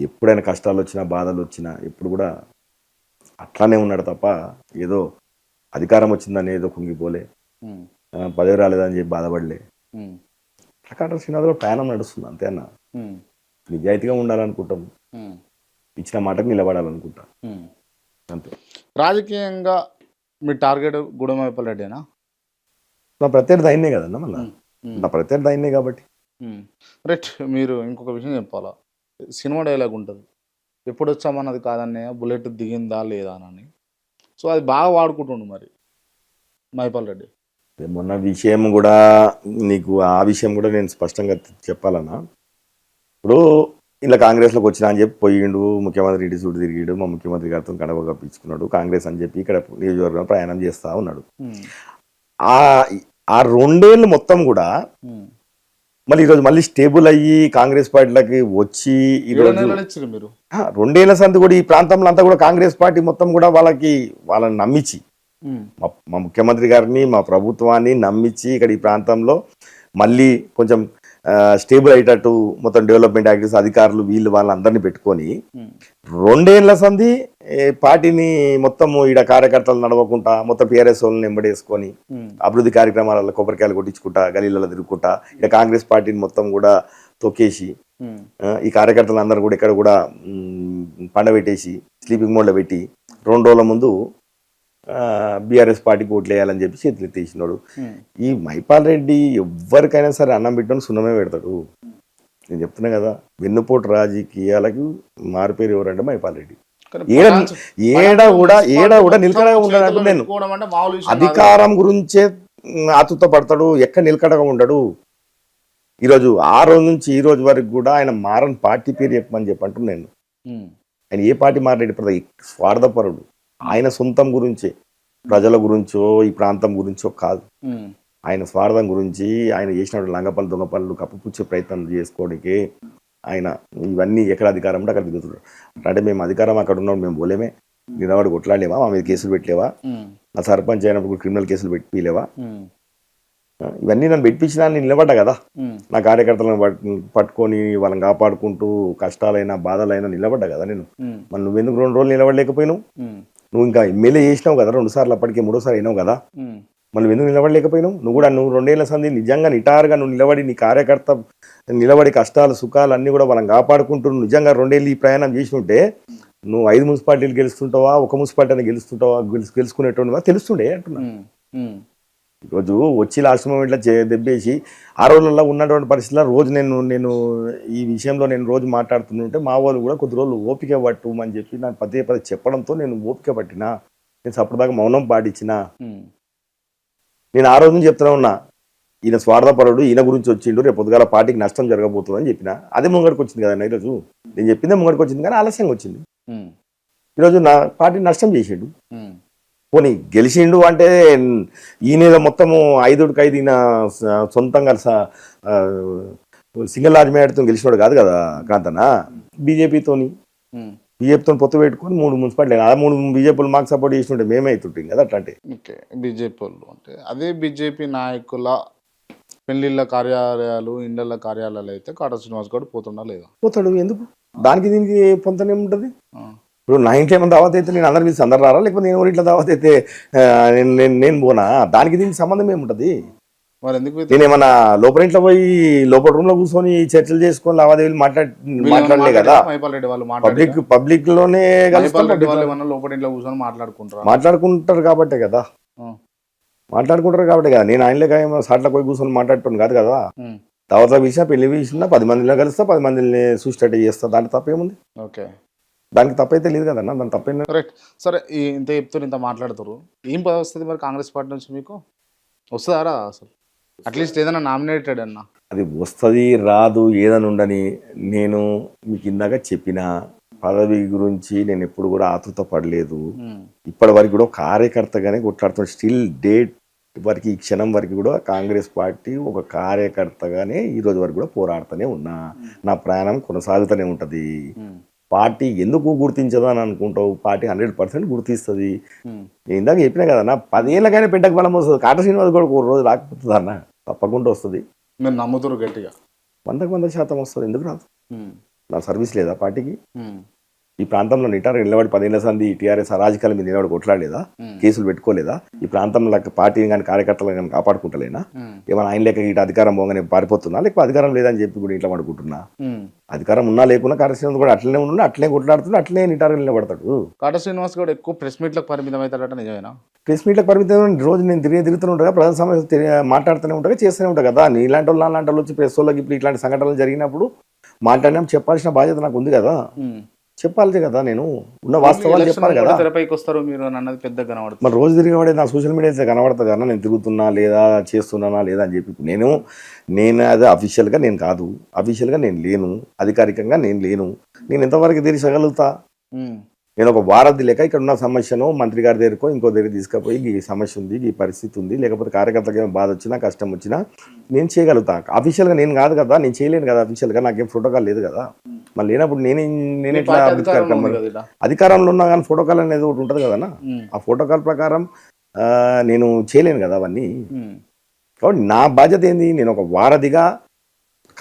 ఎప్పుడైనా కష్టాలు వచ్చినా బాధలు వచ్చినా ఎప్పుడు కూడా అట్లానే ఉన్నాడు తప్ప ఏదో అధికారం వచ్చిందని ఏదో కుంగిపోలే, పదవి రాలేదని చెప్పి బాధపడలే. కాటా శ్రీనివాస్ గౌడ్ ప్రయాణం నడుస్తుంది అంతే అన్న. నిజాయితీగా ఉండాలనుకుంటాం, ఇచ్చిన మాటకు నిలబడాలనుకుంటా అంతే. రాజకీయంగా మీ టార్గెట్ గూడెం మైపాల్ రెడ్డినా? నా ప్రత్యర్థి అయినే కదన్నా, మళ్ళీ నా ప్రత్యర్థి అయినే కాబట్టి. రైట్. మీరు ఇంకొక విషయం చెప్పాలా, సినిమా డైలాగ్ ఉంటుంది, ఎప్పుడు వచ్చామన్నది కాదన్నయ్య బుల్లెట్ దిగిందా లేదా అని. సో అది బాగా వాడుకుంటుండు మరి మైపాల్ రెడ్డి. మొన్న విషయం కూడా నీకు ఆ విషయం కూడా నేను స్పష్టంగా చెప్పాలన్నా, ఇప్పుడు ఇలా కాంగ్రెస్లోకి వచ్చినా అని చెప్పి పోయిండు, ముఖ్యమంత్రి ఇంటి చుట్టూ తిరిగిడు, మా ముఖ్యమంత్రి గారితో కడవ కప్పించుకున్నాడు, కాంగ్రెస్ అని చెప్పి ఇక్కడ నియోజకవర్గం ప్రయాణం చేస్తూ ఉన్నాడు. ఆ 2 ఏళ్ళు మొత్తం కూడా మళ్ళీ ఈరోజు మళ్ళీ స్టేబుల్ అయ్యి కాంగ్రెస్ పార్టీలకి వచ్చి ఈరోజు 2 ఏళ్ల సంది కూడా ఈ ప్రాంతంలో అంతా కూడా కాంగ్రెస్ పార్టీ మొత్తం కూడా వాళ్ళని నమ్మించి, మా ముఖ్యమంత్రి గారిని మా ప్రభుత్వాన్ని నమ్మించి ఇక్కడ ఈ ప్రాంతంలో మళ్ళీ కొంచెం స్టేబుల్ అయ్యేటట్టు మొత్తం డెవలప్మెంట్ యాక్టివిటీస్ అధికారులు వీళ్ళు వాళ్ళందరినీ పెట్టుకొని 2 ఏళ్ల సంది పార్టీని మొత్తం ఈడ కార్యకర్తలు నడవకుండా మొత్తం టీఆర్ఎస్ వాళ్ళని వెంబడేసుకొని అభివృద్ధి కార్యక్రమాలలో కొబ్బరికాయలు కొట్టించుకుంటా గలీలలో తిరుగుకుంటా ఇక కాంగ్రెస్ పార్టీని మొత్తం కూడా తొక్కేసి ఈ కార్యకర్తలు అందరూ కూడా ఇక్కడ కూడా పండబెట్టేసి స్లీపింగ్ మోడ్లో పెట్టి 2 రోజుల ముందు బీఆర్ఎస్ పార్టీకి ఓట్లు వేయాలని చెప్పి చేతులు ఎత్తేసినాడు. ఈ మైపాల్ రెడ్డి ఎవరికైనా సరే అన్నం పెట్టడం సున్నమే పెడతాడు. నేను చెప్తున్నా కదా, వెన్నుపోటు రాజకీయాలకు మారిపోయారు ఎవరంటే మైపాల్ రెడ్డి. ఏడ కూడా నిలకడగా ఉండడు. నేను అధికారం గురించే ఆతుత పడతాడు, ఎక్కడ నిలకడగా ఉండడు. ఈరోజు ఆ రోజు నుంచి ఈ రోజు వరకు కూడా ఆయన మారని పార్టీ పేరు చెప్పమని చెప్పంటున్నాను నేను. ఆయన ఏ పార్టీ మారేడు స్వార్థపరుడు. ఆయన సొంతం గురించే, ప్రజల గురించో ఈ ప్రాంతం గురించో కాదు, ఆయన స్వార్థం గురించి ఆయన చేసినటువంటి లంగపల్లి దొంగపల్లు కప్పుపుచ్చే ప్రయత్నం చేసుకోవడానికి ఆయన ఇవన్నీ ఎక్కడ అధికారం ఉంటే అక్కడ తిరుగుతున్నాడు. అంటే మేము అధికారం అక్కడ ఉన్నాం, మేము పోలేమే, నిలబడి కొట్లాడలేవా, మా మీద కేసులు పెట్టలేవా, నా సర్పంచ్ అయినప్పుడు క్రిమినల్ కేసులు పెట్టిలేవా, ఇవన్నీ నన్ను పెట్టించినా నేను నిలబడ్డా కదా. నా కార్యకర్తలను పట్టుకొని వాళ్ళని కాపాడుకుంటూ కష్టాలైనా బాధలైనా నిలబడ్డా కదా నేను. మరి నువ్వెందుకు 2 రోజులు నిలబడలేకపోయినావు? నువ్వు ఇంకా ఎమ్మెల్యే చేసినావు కదా 2 సార్లు, అప్పటికే 3వ సారి అయినావు కదా, మళ్ళీ ఎందుకు నిలబడలేకపోయినావు? నువ్వు కూడా 2 ఏళ్ల సంది నిజంగా నిటారుగా నువ్వు నిలబడి నీ కార్యకర్త నిలబడి కష్టాలు సుఖాలు అన్నీ కూడా వాళ్ళని కాపాడుకుంటూ నిజంగా 2 ఏళ్ళు ఈ ప్రయాణం చేసినట్టే నువ్వు 5 మున్సిపాలిటీలు గెలుస్తుంటావా, 1 మున్సిపాలిటీని గెలుస్తుంటావా, గెలుచుకునేటువంటి తెలుస్తుండే అంటున్నా. ఈరోజు వచ్చి లాస్ట్ మూమెంట్లో దెబ్బేసి ఆ రోజుల్లో ఉన్నటువంటి పరిస్థితుల్లో రోజు నేను ఈ విషయంలో నేను రోజు మాట్లాడుతుంటే మా వాళ్ళు కూడా కొద్ది రోజులు ఓపిక పట్టు అని చెప్పి నాకు పదే చెప్పడంతో నేను ఓపిక పట్టినా. నేను అప్పటిదాకా మౌనం పాటించిన. నేను ఆ రోజు నుంచి చెప్తూనే ఉన్నా, ఈయన స్వార్థపరుడు, ఈయన గురించి వచ్చిండు, రేపు పొద్దుగాల పార్టీకి నష్టం జరగబోతుంది అని చెప్పిన. అదే ముంగడికి వచ్చింది కదా ఈరోజు. నేను చెప్పిందే ముంగడికి వచ్చింది కానీ ఆలస్యంగా వచ్చింది. ఈరోజు నా పార్టీ నష్టం చేసిండు. పోనీ గెలిచిండు అంటే ఈయన మొత్తము 5కి 5 ఈయన సొంతంగా సింగిల్ లార్జ్ మేడతో గెలిచినాడు కాదు కదా కాంతన్న. బీజేపీతో పొత్తు పెట్టుకొని 3 మున్సిపాలిటీ, ఆ 3 బీజేపీలు మాకు సపోర్ట్ చేసినట్టే మేమే అవుతుంటాం కదా. అట్లా అంటే ఓకే, బీజేపీ వాళ్ళు అంటే అదే బీజేపీ నాయకుల పెళ్లిళ్ళ కార్యాలయాలు, ఇండ్ల కార్యాలయాలు అయితే కాటా శ్రీనివాస్ గౌడ్ పోతుండా లేదా? పోతాడు. ఎందుకు? దానికి దీనికి పొంతనే ఉంటుంది. ఇప్పుడు నా ఇంట్లో ఏమైనా దావత్ అయితే నేను అందరు పిలిచి అందరు రారా, లేకపోతే నేను ఇంట్లో దావత్ అయితే నేను పోనా? దానికి దీనికి సంబంధం ఏముంటుంది? మరి ఎందుకు నేను ఏమన్నా లోపల ఇంట్లో పోయి లోపల రూమ్ లో కూర్చొని చర్చలు చేసుకొని లావాదేవీలు మాట్లాడలే కదా. పబ్లిక్ లోనే మాట్లాడుకుంటారు కాబట్టే కదా. నేను ఆయనలో సాట్ల పోయి కూర్చొని మాట్లాడుతాను కాదు కదా. దావత్లో పిలిచినా పెళ్లి పిలిచినా 10 మందిలో కలుస్తా, 10 మందిని చూసేటట్టు చేస్తా. దాంట్లో తప్పేముంది? ఓకే, దానికి తప్పైతే లేదు కదన్నా. దాని తప్పేంది? రైట్. సరే, ఇంత చెప్తారు, ఇంత మాట్లాడుతారు, ఏం పని వస్తుంది మరి కాంగ్రెస్ పార్టీ నుంచి? మీకు వస్తుందారా అసలు? అట్లీస్ట్ ఏదైనా నామినేటెడ్ అన్న అది వస్తుంది రాదు ఏదని ఉండని. నేను మీకు ఇందాక చెప్పిన పదవి గురించి నేను ఎప్పుడు కూడా ఆతృత పడలేదు. ఇప్పటి వరకు కూడా కార్యకర్తగానే కొట్లాడుతున్నా. స్టిల్ డేట్ వరకు, ఈ క్షణం వరకు కూడా కాంగ్రెస్ పార్టీ ఒక కార్యకర్తగానే ఈ రోజు వరకు కూడా పోరాడుతూనే ఉన్నా. నా ప్రయాణం కొనసాగుతూనే ఉంటుంది. పార్టీ ఎందుకు గుర్తించదు అని అనుకుంటావు? పార్టీ 100% గుర్తిస్తుంది. నేను ఇందాక చెప్పినా కదన్నా, 10 ఏళ్ళకైనా పెట్టక బలం వస్తుంది. కాటా శ్రీనివాస్ కూడా 1 రోజు రాకపోతుంది అన్న, తప్పకుండా వస్తుంది. మీరు నమ్ముతారు గట్టిగా? 100% వస్తుంది. ఎందుకు రాదు? నా సర్వీస్ లేదా పార్టీకి? ఈ ప్రాంతంలో నిలబడి 10 ఏళ్ల సంది టీఆర్ఎస్ అరాజకాల మీద నిలబడి కొట్లాడలేదా? కేసులు పెట్టుకోలేదా? ఈ ప్రాంతంలో పార్టీని కానీ కార్యకర్తలను కానీ కాపాడుకుంటలేనా? ఏమైనా ఆయన లేక ఇటు అధికారం పోగానే పారిపోతున్నా, లేకపోతే అధికారం లేదని చెప్పి కూడా ఇంట్లో పడుకుంటున్నా? అధికారం ఉన్నా లేకున్నా కాటా శ్రీనివాస్ కూడా అట్లనే ఉన్నా, అట్లనే కొట్లాడుతున్నా, అట్లనే నిటారుగా నిలబడతాడు. కాటా శ్రీనివాస్ కూడా ఎక్కువ ప్రెస్ మీట్లకు పరిమితం అవుతాడట, నిజమేనా? ప్రెస్ మీట్లకు పరిమితం రోజు నేను తిరుగుతూనే ఉంటాగా, ప్రజల సమస్య మాట్లాడుతూనే ఉంటాగా, చేస్తూనే ఉంటా కదా. నీ ఇలాంటి వాళ్ళు అలాంటి వాళ్ళు వచ్చి ప్రెస్ వాళ్ళకి ఇప్పుడు ఇట్లాంటి సంఘటనలు జరిగినప్పుడు మాట్లాడినా చెప్పాల్సిన బాధ్యత నాకు ఉంది కదా. చెప్పాలి కదా, నేను ఉన్న వాస్తవాలు చెప్పాలి కదా. తెరపైకి వస్తారు మీరు అన్నది పెద్ద కనబడుతుంది. మరి రోజు తిరిగివాడే నా సోషల్ మీడియా కనబడుతుంది కదా, నేను తిరుగుతున్నా లేదా చేస్తున్నానా లేదా అని చెప్పి. నేను అదే అఫీషియల్గా నేను కాదు, అఫీషియల్గా నేను లేను, అధికారికంగా నేను లేను. నేను ఎంతవరకు తీర్చగలుగుతా? నేను ఒక వారధి లేక ఇక్కడ ఉన్న సమస్యను మంత్రి గారి దగ్గరకో ఇంకో దగ్గర తీసుకుపోయి ఈ సమస్య ఉంది, ఈ పరిస్థితి ఉంది, లేకపోతే కార్యకర్తకి ఏమైనా బాధ వచ్చినా కష్టం వచ్చినా నేను చేయగలుగుతా. అఫీషియల్గా నేను కాదు కదా, నేను చేయలేను కదా. అఫీషియల్గా నాకేం ప్రోటోకాల్ లేదు కదా. మళ్ళీ లేనప్పుడు నేను ఎట్లా అధికారంలో ఉన్నా కానీ ప్రోటోకాల్ అనేది ఒకటి ఉంటుంది కదన్నా. ఆ ప్రోటోకాల్ ప్రకారం నేను చేయలేను కదా అవన్నీ. కాబట్టి నా బాధ్యత ఏంది? నేను ఒక వారధిగా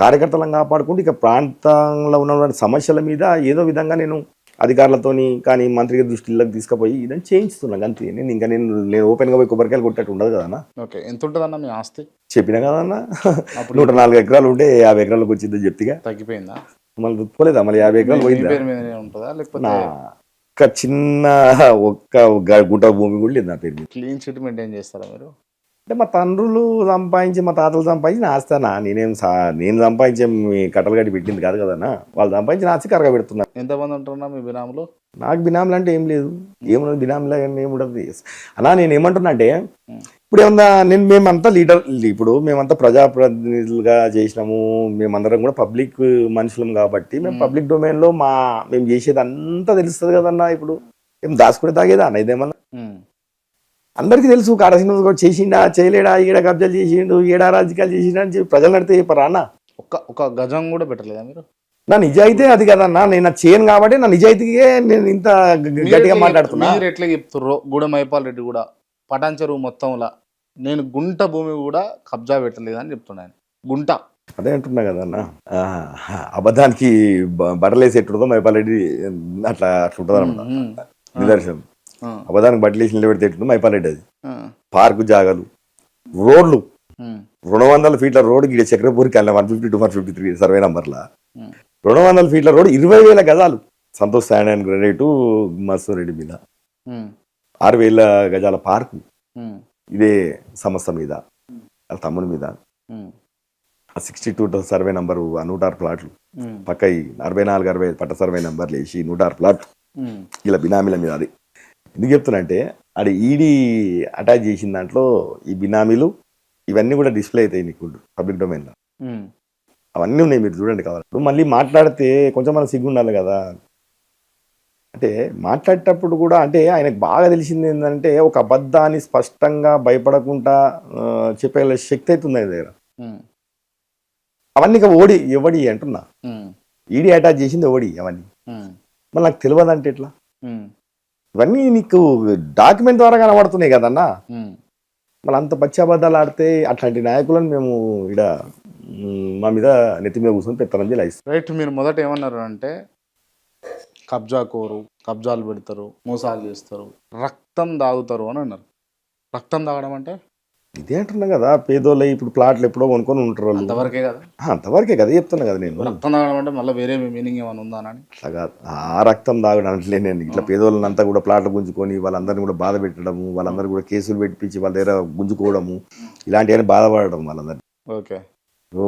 కార్యకర్తలను కాపాడుకుంటూ ఇక ప్రాంతంలో ఉన్నటువంటి సమస్యల మీద ఏదో విధంగా నేను అధికారులతోని కానీ మంత్రి దృష్టిలోకి తీసుకుపోయి ఇదని చేయించుతున్నాను అంతే. నేను ఓపెన్గా పోయి కొబ్బరికాయలు కొట్టేట్టు ఉండదు కదన్నా. ఓకే, ఎంత ఉంటుందన్న మీ ఆస్తి? చెప్పినా కదన్నా, 104 ఎకరాలు ఉంటే 50 ఎకరాలకు వచ్చిందని చెప్తిగా. తగ్గిపోయిందా? మళ్ళీ పోలేదా? మళ్ళీ 50 ఎకరాలు పోయిందా? ఒక చిన్న గుంట భూమి కూడా లేదు నా పేరు మీద. క్లీన్ చిట్ మెయింటైన్ చేస్తారా మీరు? అంటే మా తండ్రులు సంపాదించి మా తాతలు సంపాదించి ఆస్తానా? నేను సంపాదించే మీ కట్టలు గట్టి పెట్టింది కాదు కదన్నా. వాళ్ళు సంపాదించిన ఆస్తి కరగా పెడుతున్నారు. ఎంతమంది ఉంటున్నా మీ బినాములు? నాకు బినాములు అంటే ఏం లేదు. ఏమున్నది బినాములు ఏముంటుంది అలా. నేను ఏమంటున్నా అంటే ఇప్పుడు ఏమన్నా మేమంతా లీడర్, ఇప్పుడు మేమంతా ప్రజాప్రతినిధులుగా చేసినాము. మేమందరం కూడా పబ్లిక్ మనుషులం కాబట్టి మేము పబ్లిక్ డొమైన్లో మేము చేసేది అంతా తెలుస్తుంది కదన్నా. ఇప్పుడు ఏం దాచుకునే తాగేదా అన్న? ఇదేమన్నా అందరికీ తెలుసు. కాటా శ్రీనివాస్ కూడా చేసిండా చేయలేడా, ఈడ కబ్జాలు చేసిండు, ఈడ రాజకీయాలు చేసిండా అని చెప్పి ప్రజలు నడితే చెప్పరా అన్న? ఒక గజం కూడా పెట్టలేదా మీరు? నా నిజాయితీ అది కదన్నా, నేను అది చేయను కాబట్టి నా నిజాయితీకే నేను ఇంత గట్టిగా మాట్లాడుతున్నా. మీరు ఎట్లా చెప్తుర్రో గూడెం మైపాల్ రెడ్డి కూడా పటాన్ చెరువు మొత్తంలో నేను గుంట భూమి కూడా కబ్జా పెట్టలేదని చెప్తున్నాను. గుంట అదే అంటున్నా కదన్నా, అబద్ధానికి బట్టలేసి ఎట్టుంటుందో మైపాలరెడ్డి అట్లా ఉంటుంది అనమాట. నిదర్శనం. అబద్ధానికి బట్టలేసి నిలబెడితే ఎట్టుందో మైపాలరెడ్డి అది. పార్కు జాగాలు, రోడ్లు, 200 ఫీట్ల రోడ్డు గిడ చక్రపూర్కి వెళ్ళిన 150 to 153 సర్వే నంబర్ల 200 ఫీట్ల రోడ్డు 20,000 గజాలు. Santosh sand and granite masoor Reddy మీద 6,000 గజాల పార్కు ఇదే సంస్థ మీద, వాళ్ళ తమ్ముడి మీద. 62 సర్వే నంబరు 106 ప్లాట్లు పక్క 44-65 పట్ట సర్వే నంబర్లు వేసి 106 ప్లాట్లు ఇలా బినామీల మీద. అది ఎందుకు చెప్తున్నా అంటే అది ఈడీ అటాచ్ చేసిన దాంట్లో ఈ బినామీలు ఇవన్నీ కూడా డిస్ప్లే అవుతాయి నీకు పబ్లిక్ డొమైన్లో. అవన్నీ ఉన్నాయి, మీరు చూడండి కావాలి. మళ్ళీ మాట్లాడితే కొంచెం మనం సిగ్గు ఉండాలి కదా. అంటే మాట్లాడేటప్పుడు కూడా అంటే ఆయనకు బాగా తెలిసింది ఏంటంటే ఒక అబద్ధాన్ని స్పష్టంగా భయపడకుండా చెప్పగల శక్తి అవుతుంది ఆయన దగ్గర. అవన్నీ ఓడి ఎవడి అంటున్నా, ఈడీ అటాచ్ చేసింది ఎవడి అవన్నీ మళ్ళీ నాకు తెలియదంటే ఎట్లా? ఇవన్నీ నీకు డాక్యుమెంట్ ద్వారా కనబడుతున్నాయి కదన్నా. మళ్ళీ అంత పచ్చి అబద్ధాలు ఆడితే అట్లాంటి నాయకులను మేము ఇక్కడ మా మీద నెత్తి మీద కూర్చొని పెత్తనం చేయాలి. రైట్. మీరు మొదట ఏమన్నారు అంటే కబ్జా కోరు, కబ్జాలు పెడతారు, మోసాలు చేస్తారు, రక్తం తాగుతారు అని అన్నారు. రక్తం తాగడం అంటే ఇదే అంటున్నా కదా, పేదోళ్ళు ఇప్పుడు ప్లాట్లు ఎప్పుడో కొనుక్కొని ఉంటారు. అంతవరకే కదా, అంతవరకే కదా చెప్తున్నా కదా నేను. రక్తం తాగడం అంటే మళ్ళీ వేరే మీనింగ్ ఏమైనా ఉందా అని? అట్లా ఆ రక్తం తాగడం అంటే నేను ఇట్లా పేదోళ్ళని అంతా కూడా ప్లాట్లు గుంజుకొని వాళ్ళందరినీ కూడా బాధ పెట్టడము, వాళ్ళందరూ కూడా కేసులు పెట్టించి వాళ్ళ దగ్గర గుంజుకోవడము, ఇలాంటివన్నీ బాధపడడం వాళ్ళందరినీ. ఓకే.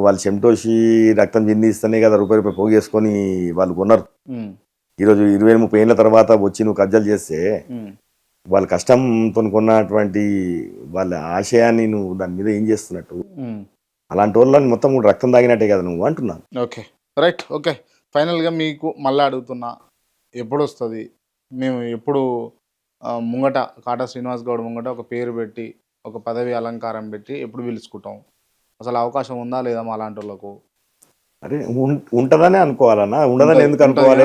వాళ్ళు చెమటోసి రక్తం చిందిస్తేనే కదా రూపాయి పోగేసుకొని వాళ్ళు కొన్నారు. ఈరోజు 20-30 ఏళ్ళ తర్వాత వచ్చి నువ్వు కబ్జాలు చేస్తే వాళ్ళ కష్టంతో కొన్నటువంటి వాళ్ళ ఆశయాన్ని నువ్వు దాని మీద ఏం చేస్తున్నట్టు, అలాంటి వాళ్ళని మొత్తం కూడా రక్తం తాగినట్టే కదా నువ్వు అంటున్నా. Okay right. ఓకే, ఫైనల్గా మీకు మళ్ళీ అడుగుతున్నా, ఎప్పుడు వస్తుంది? మేము ఎప్పుడు ముంగట కాటా శ్రీనివాస్ గౌడ్ ముంగట ఒక పేరు పెట్టి ఒక పదవి అలంకారం పెట్టి ఎప్పుడు పిలుచుకుంటాం? అసలు అవకాశం ఉందా లేదా మా అలాంటి వాళ్ళకు? అరే ఉంటదనే అనుకోవాలన్నా, ఉండదని ఎందుకు అనుకోవాలి?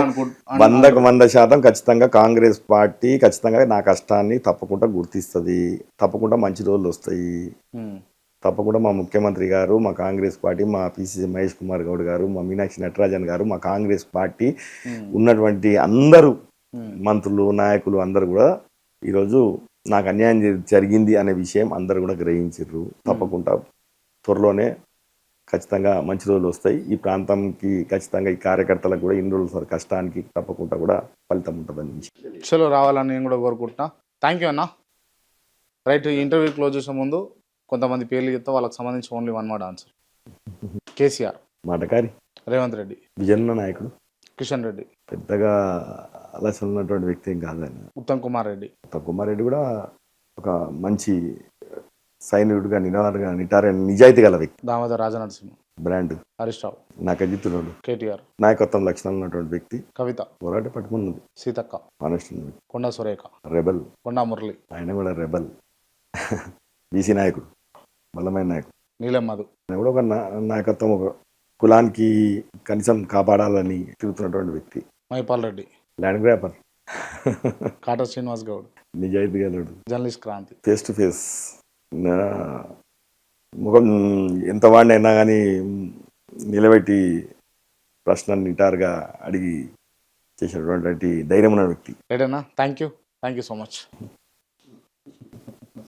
100% ఖచ్చితంగా కాంగ్రెస్ పార్టీ ఖచ్చితంగా నా కష్టాన్ని తప్పకుండా గుర్తిస్తుంది. తప్పకుండా మంచి రోజులు వస్తాయి. తప్పకుండా మా ముఖ్యమంత్రి గారు, మా కాంగ్రెస్ పార్టీ, మా పిసిసి మహేష్ కుమార్ గౌడ్ గారు, మా మీనాక్షి నటరాజన్ గారు, మా కాంగ్రెస్ పార్టీ ఉన్నటువంటి అందరూ మంత్రులు, నాయకులు అందరూ కూడా ఈరోజు నాకు అన్యాయం జరిగింది అనే విషయం అందరూ కూడా గ్రహించారు. తప్పకుండా త్వరలోనే ఖచ్చితంగా మంచి రోజులు వస్తాయి. ఈ ప్రాంతంకి ఖచ్చితంగా ఈ కార్యకర్తలకు కూడా ఇన్ని రోజుల కష్టానికి తప్పకుండా కూడా ఫలితం ఉంటుందని చలో రావాలని నేను కూడా కోరుకుంటున్నా. థ్యాంక్ యూ అన్న. రైట్, ఇంటర్వ్యూ క్లోజ్ చేసే ముందు కొంతమంది పేర్లు చెప్తే వాళ్ళకి సంబంధించి ఓన్లీ 1 word ఆన్సర్. కేసీఆర్, మాటకారి, రేవంత్ రెడ్డి, విజయన్న నాయకుడు, కిషన్ రెడ్డి, పెద్దగా ఆలోచన ఉన్నటువంటి వ్యక్తి ఏం కాదు ఆయన. ఉత్తమ్ కుమార్ రెడ్డి. ఉత్తమ్ కుమార్ రెడ్డి కూడా ఒక మంచి సైనికుడుగా నిజాయితీ గల వ్యక్తి. దామోదర్ రాజనరసింహ, బ్రాండ్. హరీష్ రావు, నాకజిత్తుడు, కేటీఆర్, నాయకత్వం లక్షణాలు ఉన్నటువంటి వ్యక్తి. కవిత, పోరాట పట్టుకున్నది. సీతక్క, ఆనెస్ట్, కొండా సురేఖ, రెబల్, కొండా మురళి, ఆయన కూడా రెబల్. బీసీ నాయకుడు, బలమైన నాయకుడు. నీలం మధు, ఆయన కూడా ఒక నాయకత్వం, ఒక కులానికి కనీసం కాపాడాలని తిరుగుతున్నటువంటి వ్యక్తి. Maipal Reddy, land grabber. కాటా శ్రీనివాస్ గౌడ్, నిజాయితీ గలుడు, journalist Kranti. Face to face ముఖం ఎంత వాడినైనా కానీ నిలబెట్టి ప్రశ్నలు నిటారుగా అడిగి చేసినటువంటి ధైర్యం ఉన్న వ్యక్తి. రైట్ అన్న, థ్యాంక్ యూ సో మచ్.